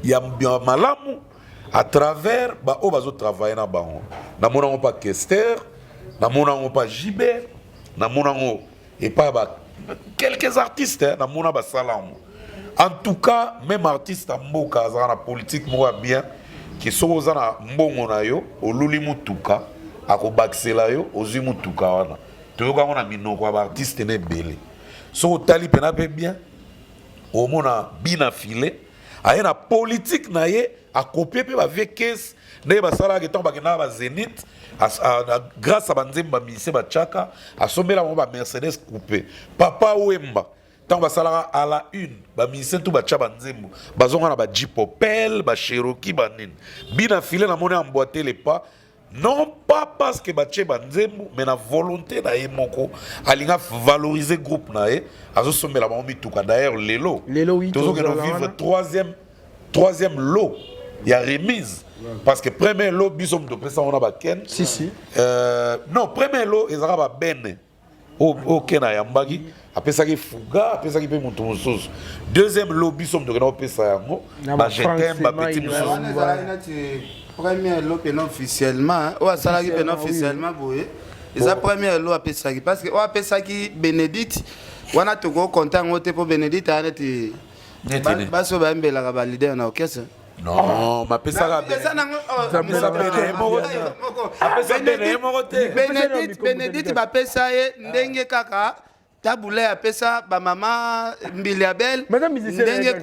ya malamu à travers ba o bazo travailler na bango na mona pas Kester na mona pas Gilbert na mona et pas ba quelques artistes na mona ba salamu en tout cas même artiste mboka za na politique mo bien qui sont za na mbongo na yo oluli mutuka akobaksela yo ozi mutuka wana to yo ka na minoko ba artiste ne belé so tali pena pe bien au mona bina filé ayena politique na ye a copier pe ba vekes ne ba sala ke tomba ke na ba Zénith grâce à banzemba mise ba chaka a sombela mo ba Mercedes coupé papa Wemba tomba sala à la une ba mise tout ba cha banzembo bazonga na ba Jeep Opel ba Cherokee ba nin bina filé na mona emboîter les pas non pas parce que ba che banzembo mais na volonté na ye moko alinga valoriser groupe na ye azo sombela ba mi tuka d'ailleurs lelo oui toujours que nous vivre troisième lot il y a remise parce que premier lot bisom de pesa on a ba ken si non premier lot ezara ba bene o kena yambaki apesa ki fuga apesa ki pe mutu mususu deuxième lot bisom de na pesa yango ba jetem ba petit mususu premier lot penon officiellement ou asala ki penon officiellement boye eza premier lot apesa ki parce que o apesa ki Bénédicte wana to go content ngote pour Bénédicte arrêter baso ba mbela ka ba leader na orchestre. Non, ma pesa Bénédicte ba pesa ye ndenge kaka tabule apesa bamama mbili ya belle ndenge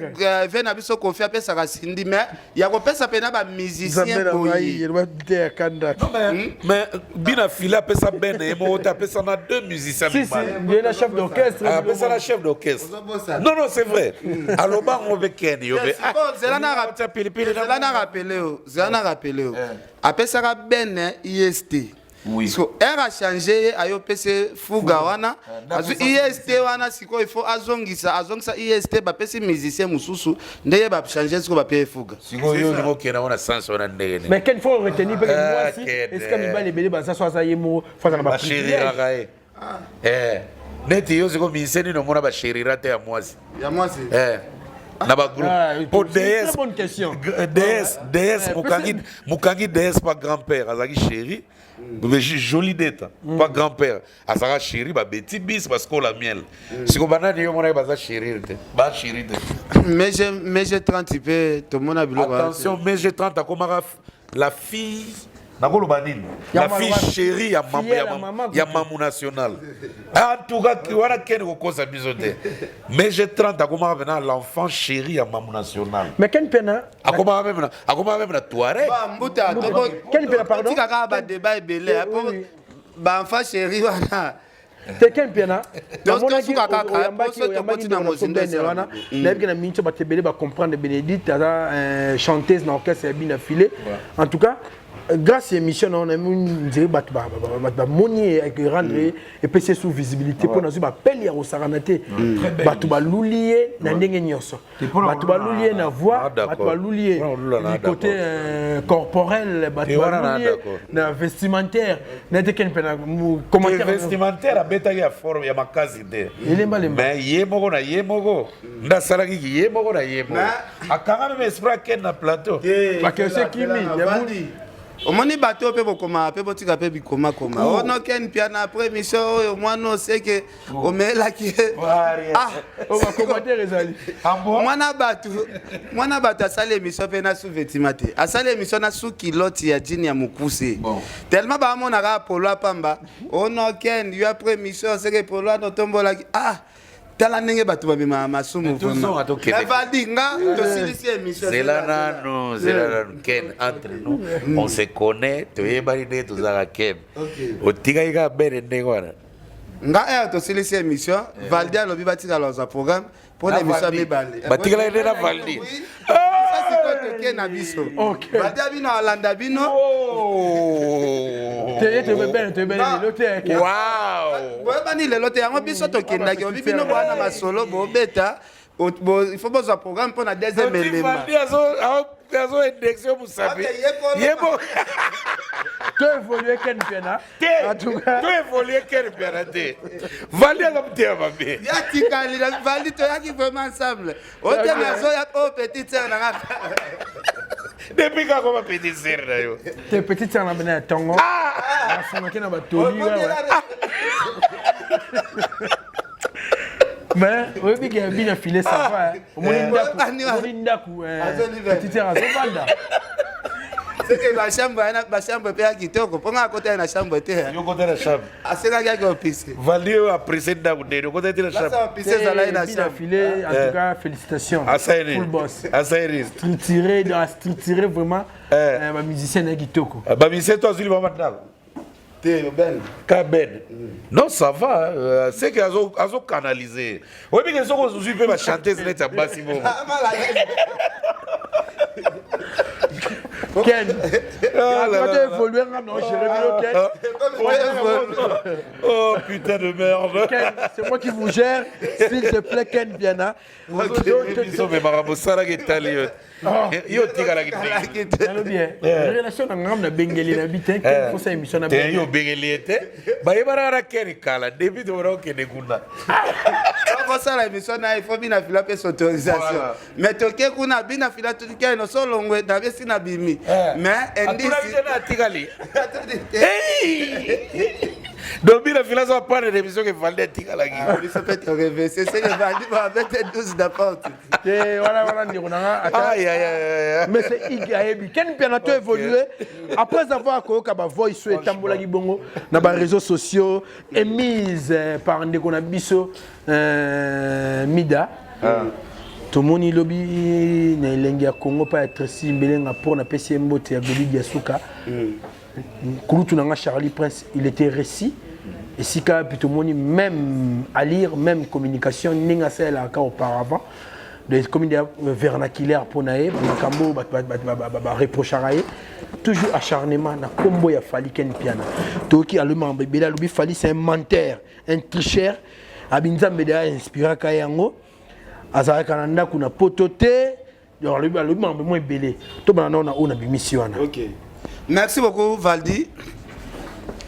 ve na biso kofi apesaka sindi mais ya kopesa pena bamusicien boyi mais bina file apesa bene emo ote apesa na deux musiciens la chef d'orchestre apesa la chef d'orchestre non c'est vrai aloba ngobe ken yobe zela na rappelé apesaka bene IST. Oui. So a changé ayo pese fuga wana azu IST wana siko il faut azongisa IST ba pese musicien mususu ndeye ba changer siko ba pe fuga siko yo ndimo kena wana sens wana ndege mais quel faut retenir parce que moi si est-ce que mi ba le bele ba ça soit ça yemo fa na ba chéri ragae neti yo siko miseni no mona ba chéri rate ya mwasi na ba groupe pour DS bonne question DS mukangi DS pas grand-père azaki chéri joli dette pas grand-père azaka chéri ba beti bis parce qu'on la miel siko banani yo mona ba chéri ba chéri mais j'ai 30 peu tout monde a biloko attention mais j'ai 30 akomaka la fille la fille chérie ya mamu national en tout cas wana ken ko kosa bizote mais j'ai 30 akoma venant l'enfant chéri ya mamu national mais ken pena akoma même na Touareg mbuta ken pena pardon tika ba débat belé ba enfant chéri wana Tekken piana oyambaki na mozindene wana nayebiki na mincho batebele bacomprendre Bénédicte aza chanteuse na orchestre ya bina filé en tout cas grâce à l'émission, on a dit que moni rendre et passer sous visibilité pour nous appeler au Saranaté. Batu baloulier na ndenge nyoso. Batu baloulier na voix, batu baloulier du côté corporel, batu baloulier na vestimentaire. N'était qu'un commentaire vestimentaire a bêta ya forme ya makazi de. Mais yemoko na yemoko. Nda salaki yemoko na yemoko. Akanga me esprit ken na plateau. Parce que c'est qui mi omoni bato pe bokoma pe botika pe bikoma koma ono ken piana après mission oyo mwana oseke omelaki on va commenter rezali mwana bato asala émission pe na sous-vêtement te asala émission na sous kilote ya jean ya mukuse tellement ba mona ka polo apamba ono ken yo après mission oseke polo anotombolaki tala ndenge bato babima masumu Evaldi-nga tosilisi émission zela nano ken entre nous on se connaît toyebani nde tozaka ken otikaki kaka bene ndenge wana nga tosilisi émission Valdi alobi batika loza programme pour l'émission ya mibale batikala nde na Valdi toke na biso Valdi abino alanda bino boyebani lelo te yango biso tokendaki obi bino bwana masolo bobeta il faut bozwa programme mpo na deuxième élément azo indexion musabi yebo to évoluer ken piana to évoluer ken piana te Valdi azo mtia babe ya tikali na Valdi to yaki vraiment ensemble ote nazo ya o petite sœur na ngaka depuis quand comme petite sœur na yo te petite sœur na bena tongo na sona kena batoli mais oui big bien filé ça va au ndaku petite sœur azovanda c'est que la chambre pe ya kitoko ponga côté na chambre te yo côté na chambre aseka ya ko pisse Valdi apprécier ndaku de côté de la chambre ça pisse ça là na chambre filé en tout cas félicitations full boss structuré vraiment ma musicien na kitoko ba musicien toi zuli ba matna Ben. Non, ça va. C'est qu'ils ont canalisé. Oui, mais ils ont joué ma chanteuse net à Bassimo. Ken, évoluer non, oh putain de merde. Ken, c'est moi qui vous gère. S'il te plaît, Ken Piana. Ils sont mes marabouts, ça là qui est allé. Yo tika la kitoko. Alors bien. Relation na ngam na bengeli na bitin Ken faut ça émission na bengeli. Yo bengeli était. Ba yebara ra Ken kala depuis de ro ke nekuna. Faut ça la émission na il faut bina fila pe autorisation. Mais toke kuna bina fila tout Ken no so longwe na besi na bimi. Mais ndisi na tikali. Donc, il a fait ça pas de l'émission que Valdi tika la gueule. Il s'appelle rêver. C'est ce que Valdi va mettre 12 d'apporte. Voilà, Aïe, aïe, aïe. mais c'est Igaebi. Ken Pianato évolué après avoir accueilli ma voix sur les tambours Bongo dans les réseaux sociaux émise par Ndeko Nabiso Mida. Tout le monde est lobby na elengi ya Congo pas être si mbelenga pour na pesi mbote ya Gobi Diasuka. Kulutu nanga Charlie Prince, il était récit. Et si quand tout le monde même à lire, même communication ninga celle auparavant. Des communes vernaculaires pour naïe, makambo reprocharaye, toujours acharnement na combo ya fali ken piana. Toki allemand bébé lobi fali c'est un menteur, un tricheur. Abinzambe de inspiré kayango. Azara kananda kuna potote. Donc lobi allemand moins belé. To bana na ona bimission. OK. Merci beaucoup Valdi.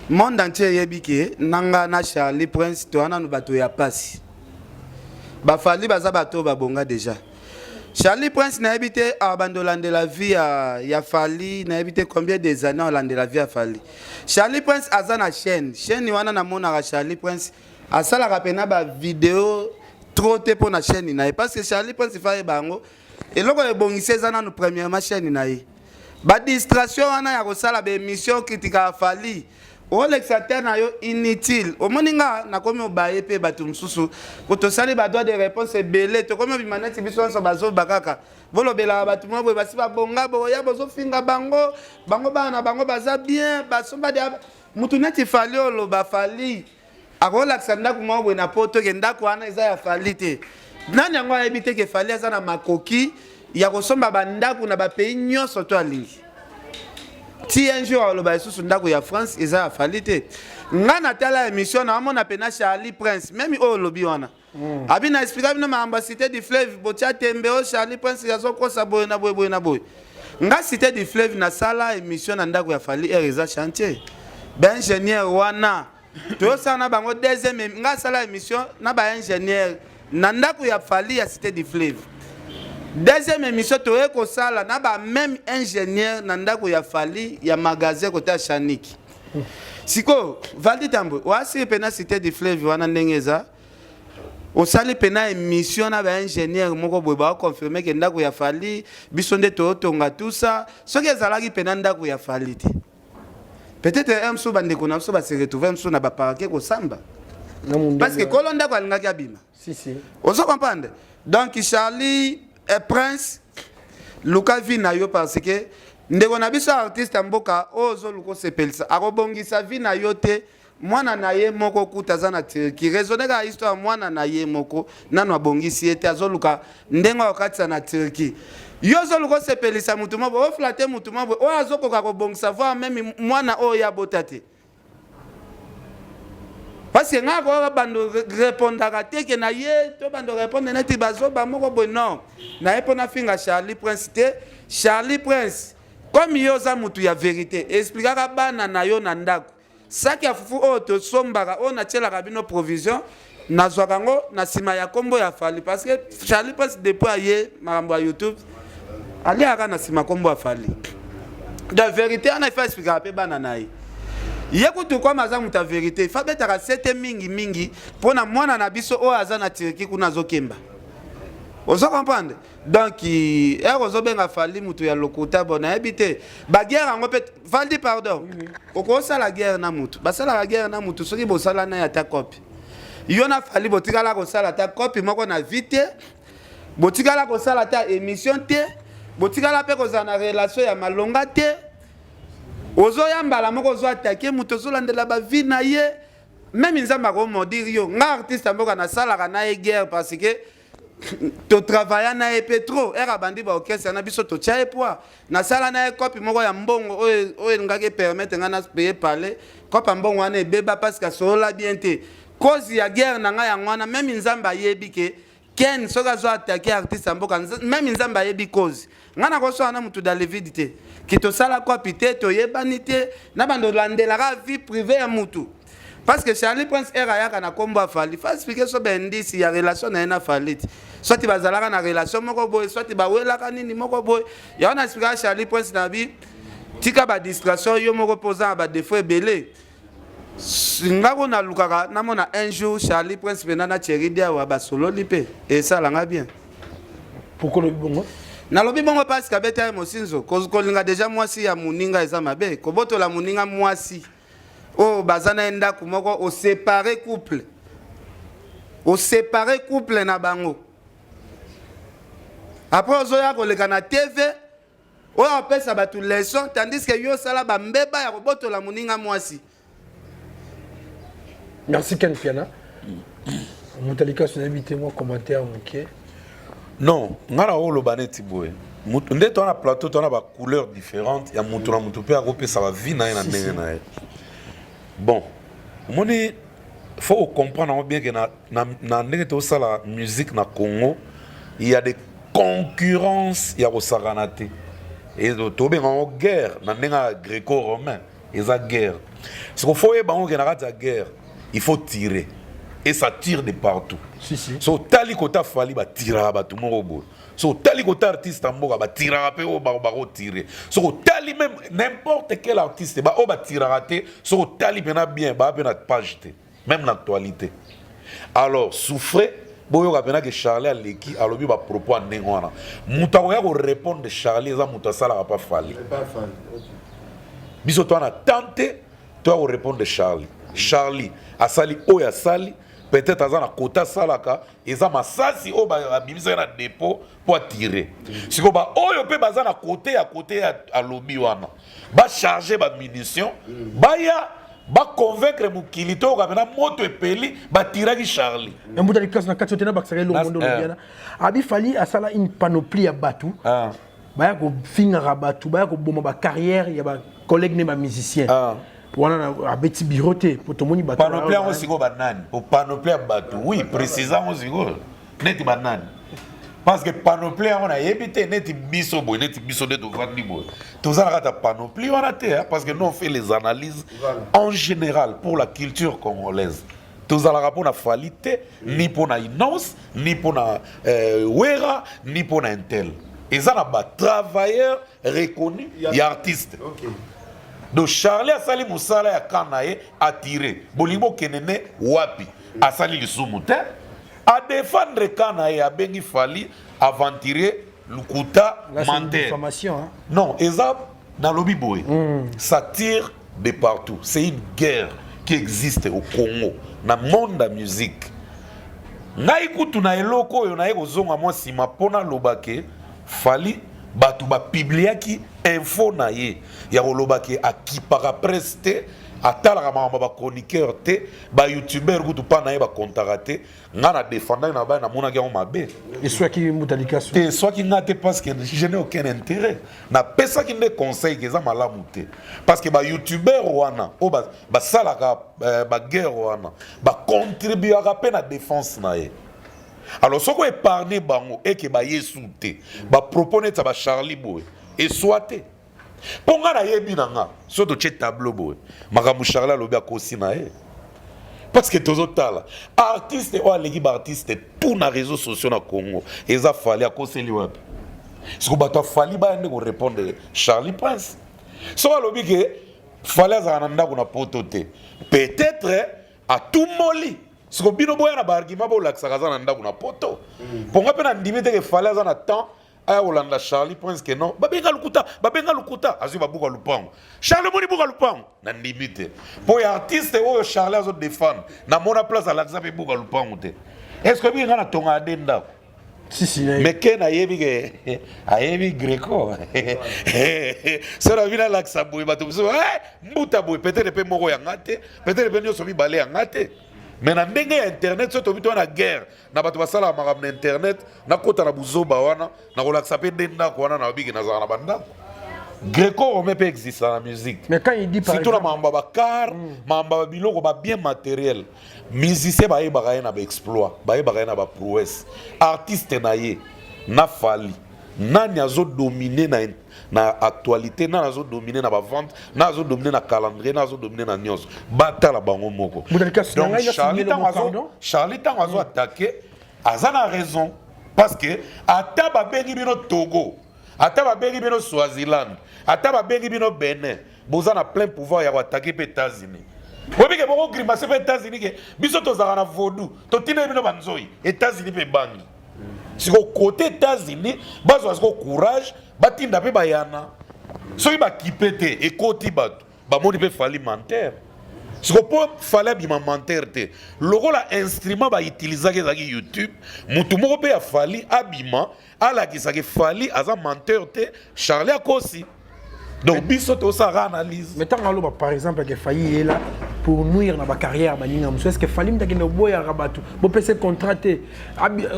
Monde entier yebike nanga na Charlie Prince to ana no bato ya pasi. Bafali baza bato babonga déjà. Charlie Prince n'a habité à Bandolan de la vie à Fali, n'a habité combien des années à de la vie à Fali. Charlie Prince a sa chaîne ni wana na mona Charlie Prince a ça la rapena ba vidéo trop te pour na chaîne na parce que Charlie Prince fa bango et loko e bongise za na no premièrement chaîne na ye. Ba distraction wana ya ko sala ba émission critique à Fali. O l'exacteur na yo inutile. O moninga na komi obaye pe batu msusu. Koto sali ba droit de réponse belé. To komi bimaneti biso so bazo bakaka. Volo bela batu mo boy basi ba bonga bo ya bozo finga bango. Bango bana bango baza bien. Baso ba dia mutu neti fali olo ba fali. Ako l'accenda kuma bo na poto kenda ko ana iza ya fali te. Nani yango ayebite ke fali aza na makoki ya kosomba bandaku na ba pays nyonso to alingi. Si un jour le baïsou sundako ya France ils a falité ngana tala émission na mona pena Charlie Prince même au lobby wana abina expliquer bino ma cité du fleuve botia tembe o Charlie Prince ya zoko saboy na boy na boy nga cité du fleuve na sala émission na ndako ya fali ereza chantier ben ingénieur wana to sana bango deuxième nga sala émission na ba ingénieur na ndako ya fali ya cité du fleuve. Deuxième émission, tu es comme ça, là, même ingénieur, nandako ya fali, ya magasin côté Chanik. Siko, Valdi Tambo, oasi pena cité du fleuve, wana ndengeza. Osali pena émission na ba ingénieur moko boy ba confirmer que ndako ya fali, bisonde to tonga tout ça, ce que ezalaki pena ndako ya fali te. Peut-être un sou bande ko na so ba se retrouver un sou na ba parquet ko samba. Parce que kolonda ko alingaki abima. Si si. On se comprendre. Donc Charlie et Prince Luka vina yo parce que ndeko na biso artiste mboka ozo luko sepelisa akobongisa vina yo te mwana na ye moko kutaza na Turki raisonner ka histoire mwana na ye moko nano abongisi ete azoluka ndengo okatisa na Turki yo zo luko sepelisa mutu mabo o flatter mutu mabo o azokoka kobongisa voir même mwana o ya botate. Parce que nga ko bando répondaka te ke na ye to bando répondre neti bazo ba moko bo non na epo na finga Charlie Prince te Charlie Prince comme yo za mutu ya vérité expliquera bana na yo na ndako saki ya fufu o to sombaka o na tshela kabino provision na zwakango na sima ya kombo ya fali parce que Charlie Prince depuis ye makambo ya YouTube ali aka na sima kombo ya fali de vérité on a fait expliquer pe bana na ye. Yekutu kwa maza muta vérité fa betaka sete mingi pona mwana na biso o aza na Turki kuna zokemba. Ozo comprendre? Donc ozo benga fali mutu ya lokuta bona ebite ba guerre ngo peut Valdi pardon. Oko sala guerre na mutu. Ba sala la guerre na mutu soki bo sala na ya ta copie. Yona fali botikala ko sala ta copie moko na vite. Botikala ko sala ta émission te. Botikala pe ko za na relation ya malonga te. Ozo yambala moko ozo attaquer muto zo landela ba vie na ye même nzamba ko modire yo nga artiste mboka na sala kana e guerre parce que to travailler na e petro era bandi ba orchestre na biso to tia e poa na sala na e copie moko ya mbongo o ngake permettre nga na payer parler copie mbongo wana e beba parce que so la bien te cause ya guerre na nga ya ngwana même nzamba yebi ke ken soka zo attaquer artiste mboka même nzamba yebi cause ngana ko so na mutu dans le vide te qui to sala quoi pité to yebanité na bando landela ka vie privée ya mutu parce que Charlie Prince era ya kana komba fali fa expliquer so bendi si ya relation na ena fali soit ti bazalaka na relation moko boy soit ti bawela ka nini moko boy ya on expliquer Charlie Prince na bi tika ba distraction yo moko posant ba défaut belé ngako na lukaka namona un jour Charlie Prince Benana Cheridia wa basolo lipe et ça langa bien. Pourquoi le bongo? Na lobi bongo parce que beta mosinzo kolinga déjà mwasi ya muninga eza mabe koboto la muninga mwasi o bazana enda kumoko o séparer couple na bango après ozoya koleka na TV o apesa batu leçon tandis que yo sala ba mbeba ya koboto la muninga mwasi. Merci Ken Piana. Mutalika sur invitez-moi commentaire ok. Non, ngara o lobaneti boy. Nde to na plateau to na ba couleurs différentes ya mutu na mutu pe akope ça va vie na na ndenge na. Bon, moni faut comprendre bien que na ndenge to sala musique na Congo, il y a des concurrences ya kosakanate. Et to be en guerre na ndenge gréco-romain, eza guerre. Ce qu'il faut ba on que na guerre, il faut tirer. Et ça tire de partout. Si. So tali kota fali ba tira ba tout morobo. So tali kota artiste mboka ba tira pe o ba tirer. So tali même n'importe quel artiste ba o ba tira raté. So tali bena bien ba bena page te. Même l'actualité. Alors souffrez boyo ka bena que Charlie aleki alobi ba propos ndengwana. Muta ko ya ko répondre de Charlie za muta sala pas fali. Pas fali. OK. Biso toi na tenté toi ko répondre de Charlie. Charlie asali oya sali peut-être azana kota salaka eza masasi o ba bimisa na dépôt pour tirer siko ba oyo pe bazana côté à lobby wana ba charger ba munitions ba convaincre mukilito ka na moto epeli ba tiraki Charlie mbuta likas na kati tena bakisaka lo mondo lobiana abi fali asala une panoplie ya batu ba ko finga batu ba ko boma ba carrière ya ba collègue ne ba musicien wana abeti birote potomoni bato panoplia ngo siko banani o panoplia bato oui précisément siko neti banani parce que panoplia on a évité neti biso boy neti biso de vandi boy tout ça la panoplie on a té parce que nous on fait les analyses en général pour la culture congolaise tout ça la rapport na falité ni pour na Inos ni pour na Wera ni pour na Intel et ça na ba travailleurs reconnus et artistes. OK. Donc Charlie a sali musala ya kanaye attiré bolingo kenene wapi a sali lisumuta a défendre kanaye a bengi fali aventurer lukuta manter information non eza dans lobby boy ça tire de partout c'est une guerre qui existe au Congo na monde de musique ngai kutu na eloko yo na yeko zonga moi sima pona lobake fali batu ba publiaki info na ye ya kolobaki akipaka presse te atalaka makambo ba chroniqueur te ba youtubeur kutu pa na ye ba contacte nga na défendre na ba na monaki yango mabe et soit qui mutalika te soit qui ngate parce que je n'ai aucun intérêt na pesa qui ne conseille que ça malamu te parce que ba youtubeur wana o ba salaka ba guerre wana ba contribuer à la défense na ye. Alors, ce qu'on épargne bango et que ba yesu te, ba proposer ça ba Charlie boy et soité. Ponga na yebi nanga, surtout chez tableau boy. Makamu Charlie lobi akosi na e. Parce que tozo tala artiste ou l'équipe artiste tout na réseaux sociaux na Congo, eza fali akosi liwapi. Ce que bato fali ba ndeko répondre Charlie Prince. So lobi que fali za nanda kuna potote. Peut-être à tout moli. Ce que bino boya na bargima bo laksaka za nanda kuna poto. Ponga pe na ndimite ke fali za na temps aya olanda Charlie Prince que non babenga lukuta azu babuka lupango Charlie moni buka lupango na ndimite po ya artiste oyo Charlie azo défendre na mona place à l'axa pe buka lupango te est-ce que bi ngana tonga adenda si mais ken ayebi ke ayebi greco so la vina l'axa boy bato so mbuta boy peut-être pe moko ya ngate peut-être pe nyoso mi balé ya ngate. Mais na ndenge ya internet so to bito na guerre na bato basala makambo na internet na kota na buzoba wana na kolakisa pe ndenda ko wana na bigi na za na banda Greco on peut exister dans la musique. Mais quand il dit par exemple surtout na mamba car mamba biloko ba bien matériel musicien ba yeba na ba exploit ba yeba na ba prouesse artiste na ye na fali nani azo dominer na actualité na azo dominer na ba vente na azo dominer na calendrier na azo dominer na news batala bango moko. Donc Charlie Tango azo attaquer azana raison parce que ata ba bengi bino Togo ata ba bengi bino Swaziland ata ba bengi bino Benin boza na plein pouvoir ya attaquer les États-Unis oyebi ke boko grimace mpe États-Unis ke biso tozalaka na vodou totina bino banzoi États-Unis mpe bangi siko côté États-Unis bazwa siko courage batinda mpe bayana soki bakipe te ekoti bato bamoni mpe fali menteur siko mpo fali abima menteur te lokola instrument bautilisaki ezalaki YouTube mutu moko mpe ya fali abima alakisaki fali aza menteur te Charlie akosi donc biso tosala analyse mais tant aloba par exemple que failli est là pour nuire dans ma carrière baninga muso est-ce que fali mtaki no boya rabatu bo pese contraté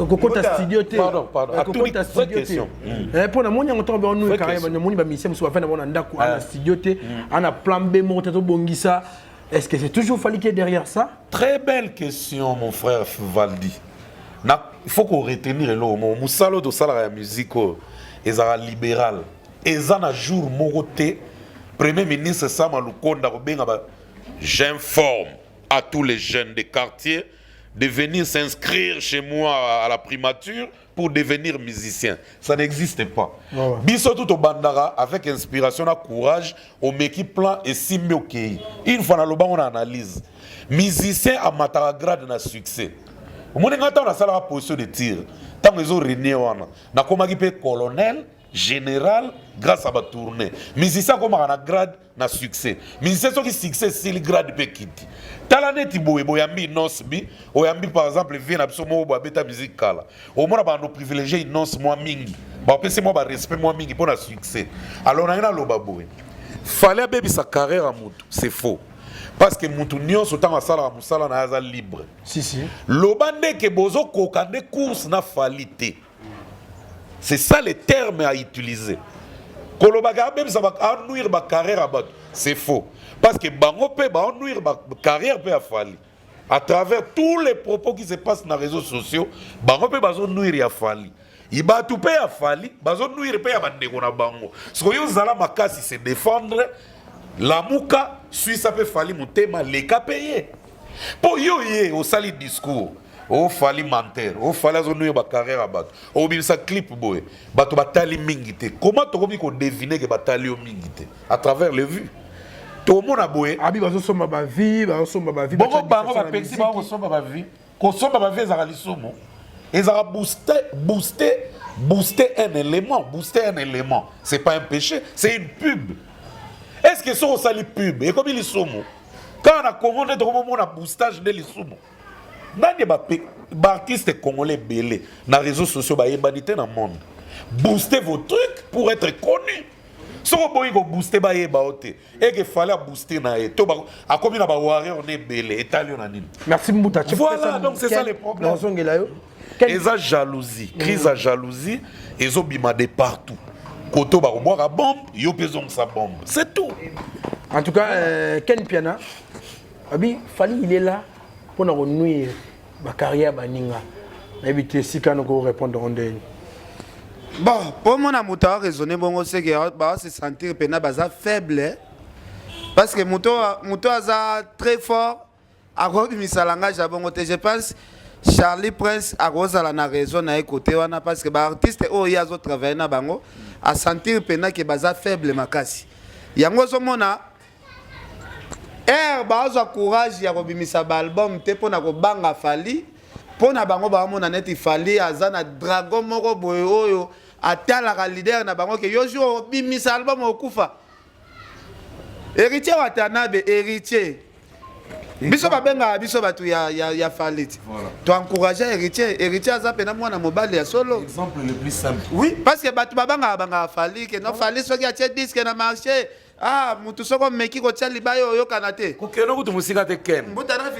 kokota studio te pardon kokota studio te pour na monya ngoto ba nuire carrière ba moni ba mission muso ba fana bona ndako ana studio te ana plan B mo to bongisa est-ce que c'est toujours Fally qui est derrière ça? Très belle question mon frère Valdi. Il faut qu'on retenir le mot musalo de sala la musique ezara libéral ezana jour moroté premier ministre Sama Lukonda kobenga ba j'informe à tous les jeunes des quartiers de venir s'inscrire chez moi à la primature pour devenir musicien. Ça n'existe pas. Biso tout au bandara avec inspiration et courage au meki plan et simbi ok. Une fois na loba on analyse. Musicien à matara grade na succès. Mon ngata on a sala position de tir. Tant les autres renier wana. Na komaki pe colonel général grâce à ma tournée. Musicien comme na grade na succès. Musicien qui succès c'est le grade pe kiti. Talaneti boye boyambi nosbi, oyambi par exemple vient absolument ba beta musique kala. Au moins ba no privilégié innos moi mingi. Ba pese moi ba respect moi mingi pour na succès. Alors na ina loba boye. Fallait baby sa carrière à mutu, c'est faux. Parce que mutu nyonso tanga sala musala na aza libre. Si. Loba ndeke bozo kokande course na falité. C'est ça le terme à utiliser. Kolobaga même ça va nuire ma carrière à battre. C'est faux. Parce que bango peut nuire ma carrière peut Fally. À travers tous les propos qui se passent dans les réseaux sociaux, bango peut nuire à Fally. Il va tout payer à Fally, bazo nuire payer à bandeko na bango. Ce que yo zala makasi se défendre, la muka suisse peut Fally mutema les ka payer. Pour yo yé au sali discours. Oh Fally menteur, oh Fally azonuire ba carrière à battre. Oh bimisa clip boy, bato batali mingité. Comment to komi ko deviner que batali o mingité à travers les vues. Tout le monde a boé. Abi bazo somba ba vie, bazo somba ba vie. Bongo bango ba pexi ba somba ba vie. Ko somba ba vie za lisomo. Ezara booster un élément. C'est pas un péché, c'est une pub. Est-ce que ça aussi pub et comme il lisomo. Quand on a commandé on a boostage de lisomo. Nani ba artiste congolais belé na réseaux sociaux ba yebanité dans le monde. Booster vos trucs pour être connus. Si vous voulez booster et qu'il fallait booster à combien de warriors on est belé italien. Merci Mbouta. Voilà, donc c'est ça le problème. Et ça jalousie, crise à jalousie, ils ont bimade partout. Koto ba boire à bombe, yo pesons sa bombe. C'est tout. En tout cas, Ken Piana, Abi Fally il est là pour nous nuire ma carrière baninga. Éviter si quand nous répondre en dernier. Bon, pour mon amour, raisonner, bon, c'est que va se sentir pena baza faible. Parce que Mouto a très fort. À Robi Misalanga, je pense Charlie Prince a la raison na côté wana parce que ba artiste o ya zo travailler na bango a sentir pena que baza faible makasi. Yango so mona ba zo courage ya Robi Misaba album te pona ko banga Fally. Pona bango ba mona net Fally azana dragon moko boyo oyo atalaka leader na bango ke yo jour bimisa album okufa héritier watanabe héritier biso babenga biso batu ya Fally to encourager héritier azape na mwana mobali ya solo exemple le plus simple oui parce que batu babanga Fally ke no Fally soki atie disque na marché mutu soko meki ko tia libayo oyo kanate ko keno kutu musika te ken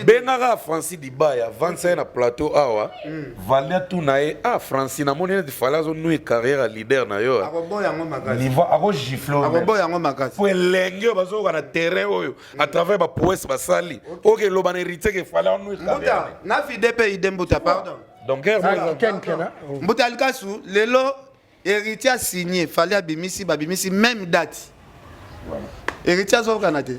benga Francis Dibaya 25 na plateau awa valia tout nae Francis na moni de Fally zo nous carrière leader na yo akoboya ngo makasi niveau ako giflo akoboya ngo makasi pour lengue bazo kana terrain oyo à travers ba prouesse basali OK lo ban héritier que Fally on nous carrière na fide pe idembuta pardon donc Ken Piana Mbuta Alkasu lelo héritier a signé Fally abimisi même date. Héritier zo kanate.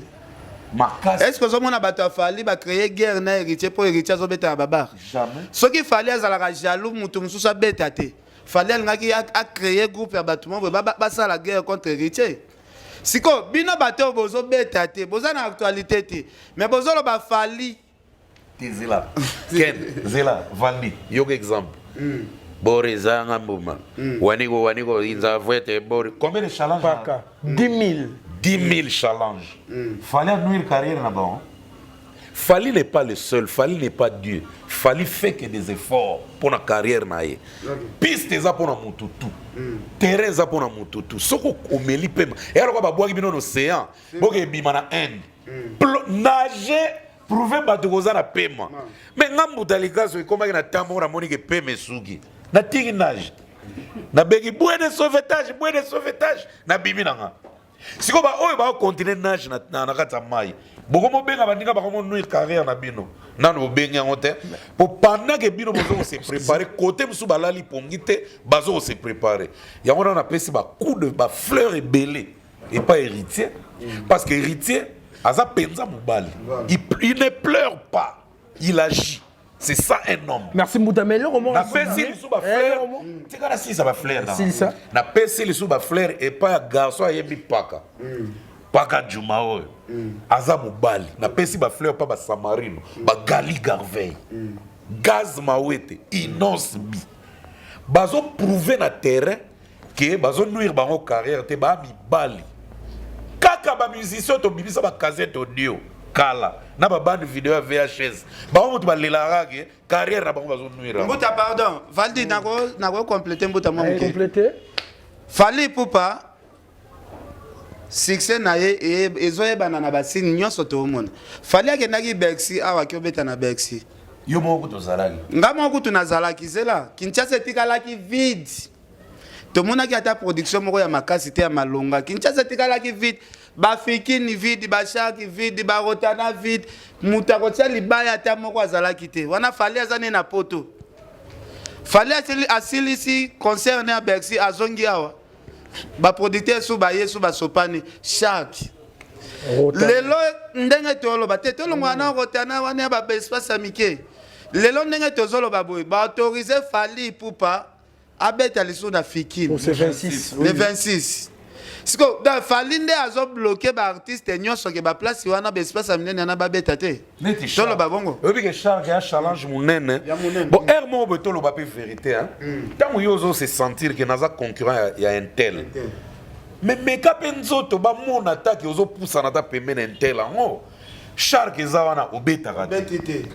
Est-ce que vous avez battu Fally ba créer guerre na héritier pour héritier zo beta baba? Jamais. Ce qui Fally azalaka jaloux mutu mususa beta te. Fally ngaki a créé groupe ya batuma ba ça la guerre contre héritier. Siko, bino bato bozo beta te, boza na actualité te. Mais bozo lo ba fali. Zila. Ken, Zila, Vandi, yoga exemple. Boris Zangambuma. Wanigo, Inza Vouette, Boris. Combien de challenges? 10 000. 10 000 challenges. Fallait nouer carrière là-bas. Fali n'est pas le seul, Fali n'est pas Dieu. Fali fait que des efforts pour la carrière. Piste za pour la mututu. Terrain za pour la mututu. Soko omeli pema. Et alors quoi boire bino l'océan. Boke bima na Inde. Nager prouver batukoza na pema. Mais ngambu dalika so comme na tambo na moni ke pema suki. Na tigi nage. Na begi boire de sauvetage na bimi na nga. Siko ba oyo ba continuer nage na kata mai. Bokomo benga bandinga bakomo nouer carrière na bino. Nano benga ngote. Pour pendant que bino bozo se préparer côté musu balali pongite bazo se préparer. Ya on a pesi ba coup de ba fleur et belé et pas héritier parce que héritier aza penza mobali. Il ne pleure pas, il agit. C'est ça un homme. Merci Moutamel. Na pesi le sous ba fleur. C'est quand si ça va fleur là. C'est ça. Na pesi le sous ba fleur et pas garçon ayembi paka. Paka Jumao. Aza mobali. Na pesi ba fleur pas ba Samarino, ba Gali Garveille. Gaz Mawete, Inonce Bi. Bazo prouver na terrain que bazo nuire bango carrière te ba mi bali. Kaka ba musicien to bibisa ba cassette audio. Kala na ba bande vidéo VHS ba on ba lelarage carrière na bango bazo nuire. Mbuta pardon, Valdi nako compléter mbuta mo muke. Compléter. Fali Poupa succès na ye ezoyebana na basini nyonso tomona. Fali akendaki Bercy awa ki obeta na Bercy. Yo moko tozalaki. Nga moko tunazalaki zela. Kinshasa etikalaki vide. Tomonaki ata production moko ya makasi te ya malonga. Kinshasa etikalaki vide. Bafikini vide, bashaki vide, barotana vide. Mutakotia libaya ata moko azalaki te. Wana Fali azane na poto. Fali asilisi concert na Bercy azongi awa. Ba producteur sou ba yesu ba sopani chaque. Lelo ndenge tolo ba tetolo mwana rotana wana ba espace amike. Lelo ndenge tozolo ba boy ba autoriser Fali Poupa abeta liso na fikini. Pour ce 26. Le 26. Siko da Fali nde azo bloquer ba artiste nyonso ke ba place wana ba espace amine na ba beta te. Tolo ba bongo. Obi ke charge ya challenge munene. Bon ermo betolo ba pe vérité hein. Tant yozo se sentir que naza concurrent ya un tel. Mais ka penzoto ba mon attaque yozo poussa na ta pemene un tel ngo. Charge zawana obeta ka. Betité.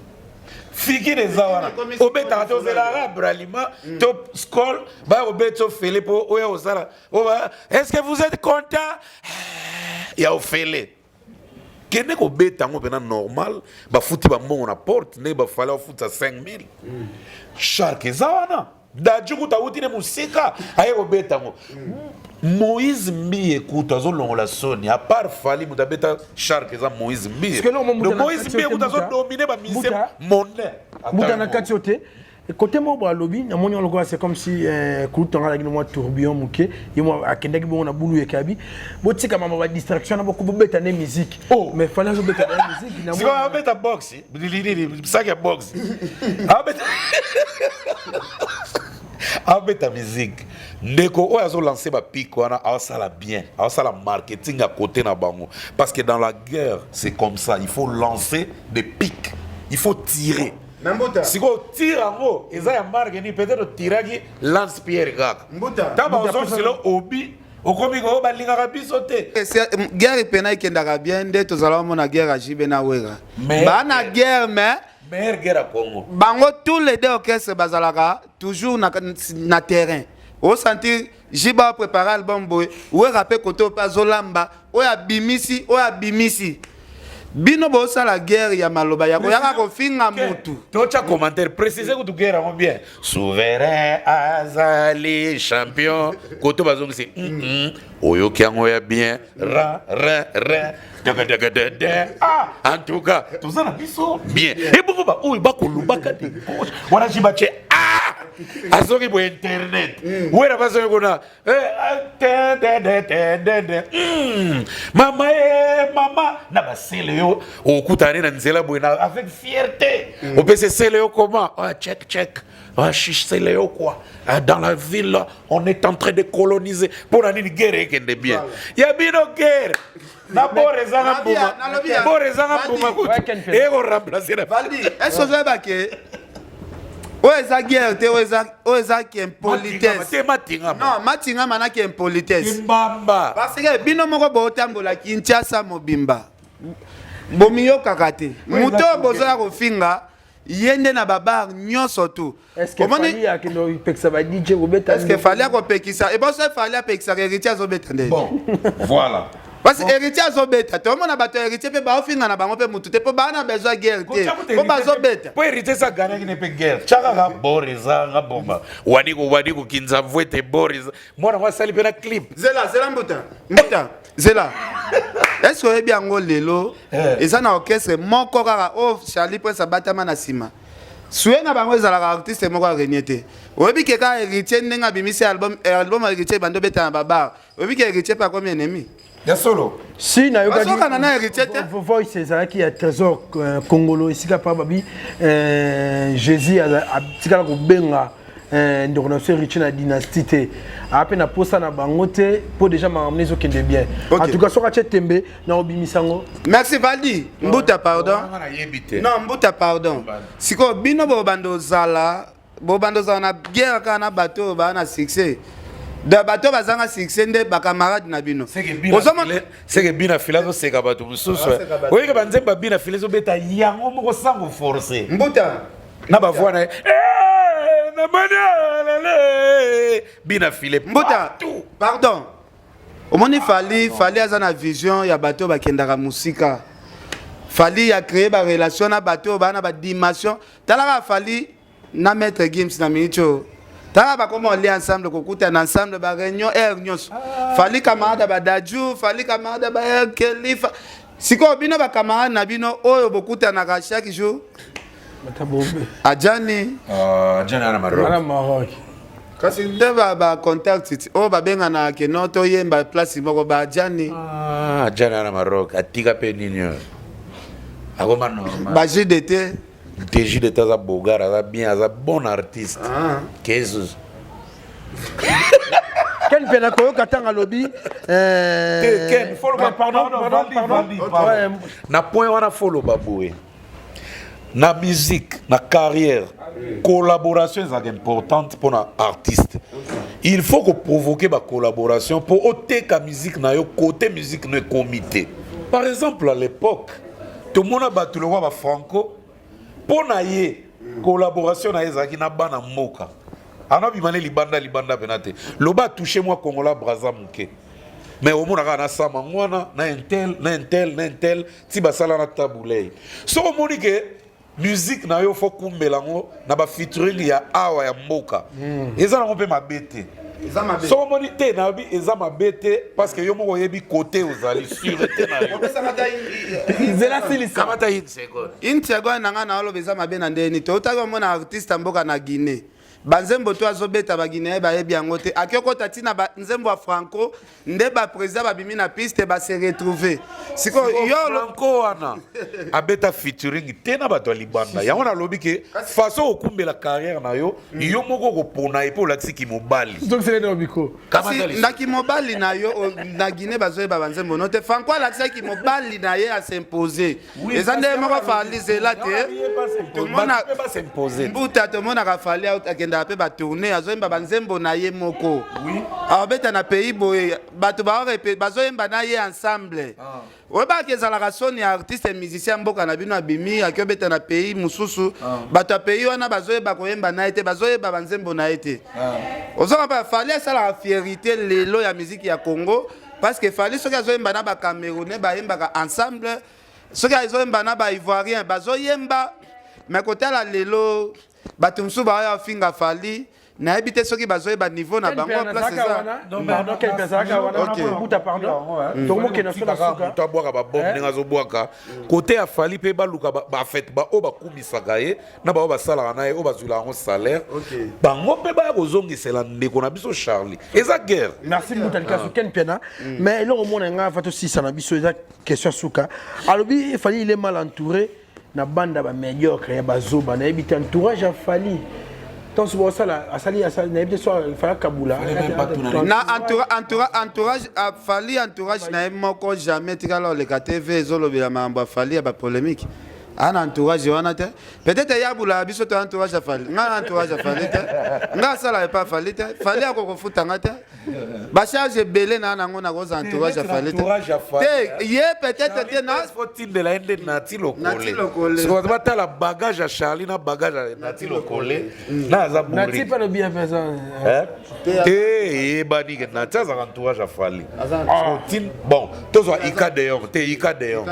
Fiki de zawana obeta to zelara bralima to scroll ba obeto fele po oya osala est-ce que vous êtes content ya ofele kene ko beta ngo pena normal ba futi ba mbongo na porte ne ba fala futa 5000 shark zawana da juku ta utine musika aye ko beta ngo Moïse Mbi écoute azolongo la soni à part Fali mutabeta shark za Moïse Mbi Moïse Mbi écoute dominer ba mise monnaie Mutana katiote côté mo ba lobby na monyo logo c'est comme si kutonga la gino tourbillon muke yemo akendaki bo na bulu yekabi botika mama ba distraction na boko beta na musique mais fallait zo beta na musique na mo si beta box ça que box abeta musique ndeko oyo azo lancer ba pic wana asala bien asala marketing à côté na bango parce que dans la guerre c'est comme ça il faut lancer des pics il faut tirer si on tire en haut et ça y a marque ni peut-être tirer lance pierre kaka tant bazo c'est le hobby okomiko balingaka biso te guerre pena ikendaka bien nde tozala mona guerre ajibe na wera bana guerre mais meilleure guerre à Congo. Bango tous les deux orchestres bazalaka toujours na terrain. Au sentir Jiba préparer album boy, ou rapper côté Pazolamba, ou abimisi. Bino bosa la guerre ya maloba ya koyaka ko finga mutu. Tocha commentaire préciser que tu guerre bien. Souverain azali champion. Côté bazongi c'est oyo kiango ya bien ra. En tout cas, tout ça na biso bien. Et pourquoi ba oyo ba kolubaka de gauche. Wana jibache azoki bo internet wera bazoki kona mama mama na basele yo okutane na nzela bo na avec fierté opese sele yo comment check c'est Léo quoi. Dans la ville, on est en train de coloniser. Pour la guerre, il y a bien une guerre. D'abord, les gens et on remplace la Valdi, est-ce que vous avez baqué? Où est la guerre? Où est la impolitesse? Non, Matinga mana qui impolitesse. Parce que bino moko botambola Kinshasa mobimba. Bomiyo kakate. Muto bozola kofinga. Yende na babar nyonso tu. Est-ce que fallait à que nous peksa ba DJ Robeta? Est-ce que fallait qu'on pekisa? Et bon ça fallait pekisa héritier Robeta. Bon, voilà. Parce que héritier Robeta, tout le monde a battu héritier pe ba ofinga na bango pe mutu te po ba na besoin guerre te. Po ba Robeta. Po héritier ça gagner qui ne peut guerre. Chaka ga boreza nga bomba. Wadi ko kinza vwete boreza. Moi na sali pe na clip. Zela mbuta. Zela. Est-ce que bien ngo lelo eza na orchestre moko kaka o Charlie Prince abatama na sima. Sué na bango ezala artiste moko renyete. Oyebi ke ka héritier ndenga bimisi album héritier bando beta na baba. Oyebi ke héritier pas comme ennemi. Ya solo. Si na yoka Parce qu'on a héritier te. Voice ezala ki ya trésor congolo isika pa babi Jésus a tikala ko benga donc on a fait Richie na dynastie te après na posa na bangote pour déjà m'amener ce qui est bien en tout cas sur Ratchet Tembe na obimisango. Merci Valdi. Mbuta pardon. Non mbuta pardon. Siko bino bobando zala na guerre kana bateau ba na succès. De bateau bazanga succès nde ba camarade na bino. C'est que bina filazo seka bateau mususu. Oui que banzemba bina filazo beta yango moko sango forcer. Mbuta na ba voix na bina filé Mbuta pardon omoni fali azana vision ya bateau bakendaka musika fali ya créer ba relation na bateau bana ba dimension talaka fali na maître Gims na Micho tala ba comment on ensemble kokuta na ensemble ba réunion nyonso fali camarade ba Daju fali camarade ba Khalifa siko bino ba camarade na bino oyo bokuta na chaque jour Adjani ana Maroc. Kasi ndeba ba contact o ba benga na ke noto yemba place moko ba Adjani. Adjani ana Maroc atika pe ninyo. Agoma no. Ba JDT. JDT za bogara za bien za bon artiste. Jesus. Ken pena koyo katanga lobby Ken follow pardon. Na point wana follow baboué. Na musique, na carrière, collaboration est importante pour un artiste. Il faut que provoquer ma collaboration pour ôter la musique na yo côté musique no comité. Par exemple à l'époque, tout le monde a battu le roi Franco pour na ye collaboration na ezaki na bana moka. Ana bimane libanda penate. Loba touché moi Congola Brazza muke. Mais au monde na sama ngwana na intel ti basala na tabulei. So au monde que musique na yo faut kumbelango na ba featuring ya awa ya mboka eza na mpe mabete so monité na bi eza mabete parce que yo moko yebi côté ozali sûreté na yo Zela silisa kamata une seconde nanga na olo beza mabe na ndeni to utaka mona artiste mboka na Guinée banzembo to azobeta ba Guinée ba yebi yango te akioko tatina ba nzembo wa Franco nde ba président ba bimi na piste ba se retrouver siko yo Franco wana abeta featuring tena ba to libanda yango na lobi ke façon okumbe la carrière na yo yo moko ko pona epo la tsiki mobali donc c'est le micro kasi ndaki mobali na yo na Guinée bazoye ba banzembo no te Franco la tsaki mobali na ye a s'imposer ezande moko fali zela te tout le monde a s'imposer mbuta tout le monde a fali ndape ba tourner azoyemba banzembo na ye moko abeta na pays boye bato ba répéter bazoyemba na ye ensemble oba ke zala rasoni artiste musicien mboka na bino abimi akobeta na pays mususu bato pays wana bazoyeba koyemba na ete bazoyeba banzembo na ete ozoma ba fallait ça la fierté lelo ya musique ya Congo parce que fallait soki azoyemba na ba Camerounais ba yemba ensemble soki azoyemba na ba Ivoirien bazoyemba mais côté la lelo batumsu ba ya finga fali nayebi te soki bazoyeba niveau na bango place eza moto abwaka babombe ndenge azobwaka kote ya fali mpe baluka bafete baoyo bakumisaka ye na baoyo basalaka na ye oyo bazwila yango salaire bango mpe baya kozongisela ndeko na biso Charlie eza guerre. Merci Moutalika Ken Piana mais eloko mona nga va to sisa na biso eza question suka alobi fali il est mal entouré na banda ba médiocre ya bazoba na ebita entourage a fali. Donc c'est pour ça là, il fallait Kaboula. Na entourage a fallu entourage na moko jamais tikala le KTV zolo bila mambo fali ya ba polémique. Un entourage wana te. Peut-être ya bula biso to entourage a fali. Nga entourage a fali te. Nga sala pas fali te. Fali akoko futanga te. Ba charge belé na nango na goza entourage a fali te. Te ye peut-être te na faut-il de la ende nati lokole. Ce qu'on va la bagage à Charlie na bagage à nati lokole. Na za bourri. Nati pas le bien fait ça. Te bani que nati za entourage a fali. Bon, tous wa Ika Deyon, te Ika Deyon.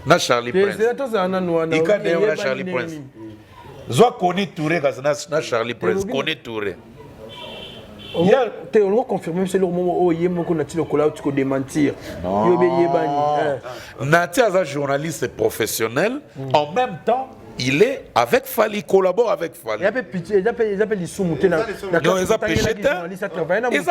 Na Charlie Prince. Ika Deyon na Charlie Prince. Zwa Koni Touré na Charlie Prince, Koni Touré. Tu as confirmé c'est le moment où il y a beaucoup de choses qui démentir. Nati est un journaliste professionnel. En même temps, il est avec Fali, il collabore avec Fali. Ils appellent les sous-moutés. Non, ils ont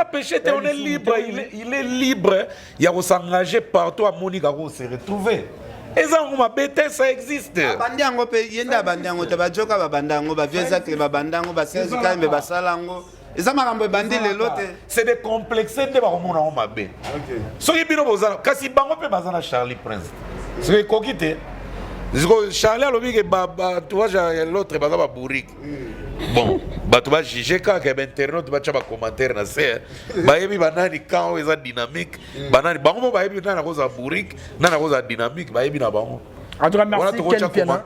péché. On est libre. Il est libre. Il a s'engager partout à Monique à se retrouver. Et ça, on m'a bêté, ça existe. Bandango pe yenda bandango te bajoka ba bandango ba vieza ke ba bandango ba sezi kaimbe ba salango. Eza makambo bandi lelo te. C'est des complexes de ba mona on m'a bé. So yibino bozala kasi bango pe bazana Charlie Prince. C'est kokite. Charlie alobi ke ba tu vois l'autre bazaba bourrique. Bon, bah tu vas juger quand que internet tu vas faire commentaire na c'est bah yebi banani quand eza dynamique banani bango ba yebi na cause bourrique na cause dynamique ba yebi na bango. En tout cas merci Ken Piana.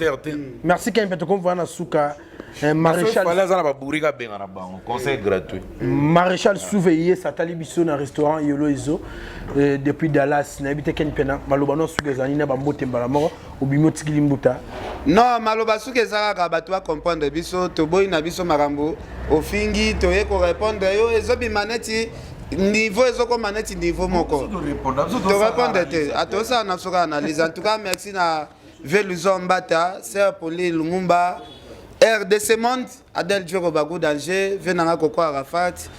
Merci Ken Piana comme voilà suka Maréchal conseil gratuit. Maréchal Souveillé Satali biso na restaurant Yolo Izo depuis Dallas na habité Ken Piana malobano sugezani na bambote mbala moko obimoti kilimbuta. Non maloba sugezaka bato ba comprendre biso to boy na biso marambo ofingi to yeko répondre yo ezobi maneti niveau ezoko maneti niveau moko. To répondre te atosa na soka analyse. En tout cas merci na Veluzo Mbata, Sir Poli Lumumba, RDC Monde, Adel Djoro Bagou d'Angers, Venanga Koko Arafat,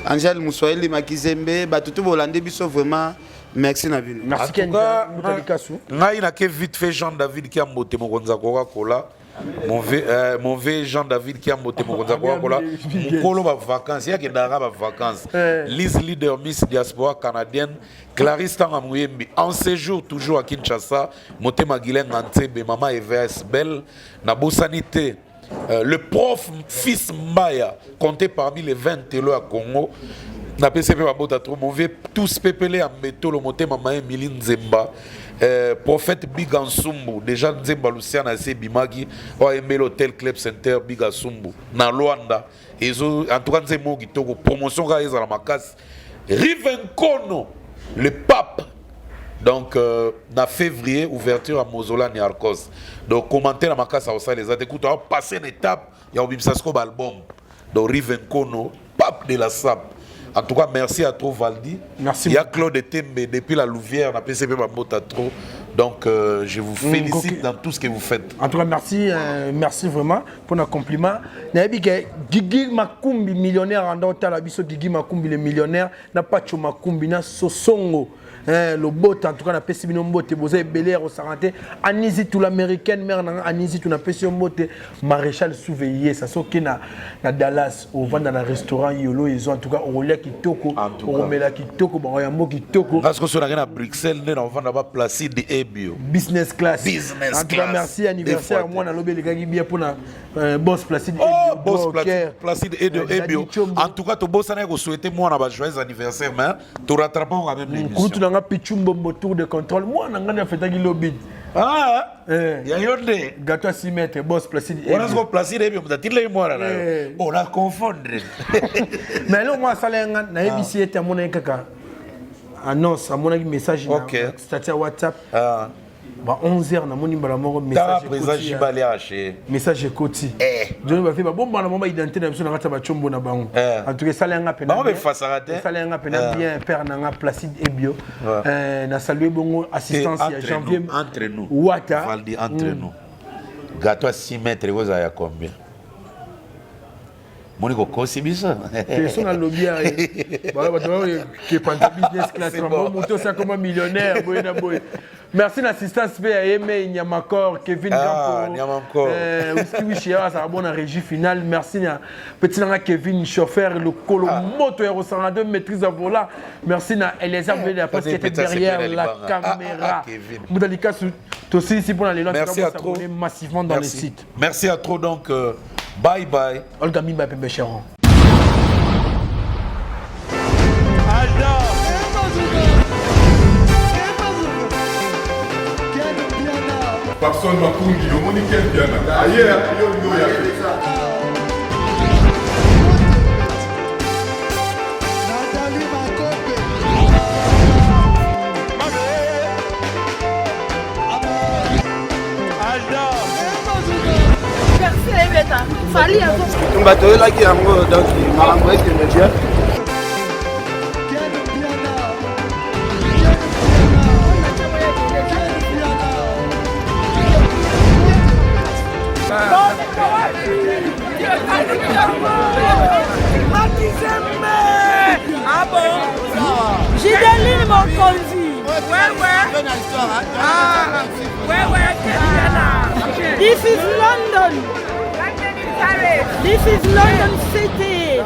Angèle Moussoeli Makizembe, Batutu Bolande Bisso, vraiment, merci Navino. Merci Kenza, Moutalikasu. Il a vite fait Jean-David qui a monté mon Coca-Cola. Mon vieux Jean-David qui a monté mon Coca-Cola. Mon colo va vacances, il y a qui d'Arabe à vacances. Liz Leader Miss Diaspora canadienne. Clarisse Tangamouyembi, en séjour toujours à Kinshasa, Moté Maguilène Nantebe, Maman EVS Belle, Nabo Sanité, le prof Fils Mbaya, compté parmi les 20 télos à Congo, na PCP Babota trop mauvais, tous pépélés en métaux, le Moté Maman Emilie Nzemba, prophète Bigansumbu, déjà Nzemba Luciana Bimagi, OMB l'Hôtel Club Center Bigansumbu, na Luanda, et en tout cas Nzembo Gitoko, promotion à la Makas, Rivenkono. Le pape, donc, en février, ouverture à Mozola Niarkos. Donc, commenter la macasse à les autres. Écoute, on va passer une étape, il y a un Bimsasko album. Donc, Rivenkono, pape de la SAP. En tout cas, merci à toi, Valdi. Merci. Il y a Claude Tembe depuis la Louvière, on a PCP Bambota trop. Donc, je vous félicite dans tout ce que vous faites. En tout cas, merci, merci vraiment pour nos compliments. Gigi Makumbi, millionnaire en dehors de la biso, Gigi Makumbi, le millionnaire, n'a pas de Makumbi, n'a Sosongo. Le bot, en tout cas, on a pété un bot, vous avez belé au Saranté. Anisi, tout l'américaine, mère, Anisi, tout n'a pété un bot, maréchal Souveillé, ça sort qui na Dallas, au vent dans le restaurant Yolo, ils ont en tout cas, au relais qui toko, au remela qui toko, au yambo qui toko. Parce que sur la à Bruxelles, on va d'abord placer des Ebio. Business class. En tout cas, merci, anniversaire. Moi, on a lobé les gars qui bien pour la boss Placide. Oh, boss Placide Ebio. En tout cas, tu boss, on a souhaité moi, on a joyeux anniversaire, mais tu rattrapes quand même l'émission. On a Pichumbo tour de contrôle. Moi, on a fait un lobby. Ah, il y a yonde. Gâteau à 6 mètres, boss Placide. On a ce Placide Ebio, on a confondre. Mais là, moi, ça l'a un ABC était à mon écart. Annonce à mon message. Ok. C'est-à-dire WhatsApp. 11h na moni mbala moko message ekoti Johnny ba fait ba bomba na mama identité na biso na ngata ba chombo na bango en tout cas sala nga pena sala nga pena bien père na nga Placide Ebio na saluer bongo assistance ya janvier entre nous Wata Valdi entre nous gâteau à 6 mètres vous avez combien Monico kosi bisa personne à lobby voilà ba qui prend business class on monter ça comme millionnaire boyna boy. Merci l'assistance PAM Nyamakor Kevin Gampo Nyamakor Whisky Wishia ça bonne régie finale merci na petit na Kevin chauffeur le colo moto Aero 102 maîtrise à volant merci na Eliezer Vela parce qu'il était derrière la caméra Moudalika aussi ici pour les lancer merci à trop massivement dans les sites merci à trop donc bye bye Olga Mimba Pembe Cheron Personne m'a conduit, au monde qui est bien. Ailleurs, il y a fait ça. Fali yango. Mbato elaki yango donc makambo eke media. Ah bon? Jideline Mokonzi. This is London. This is London City.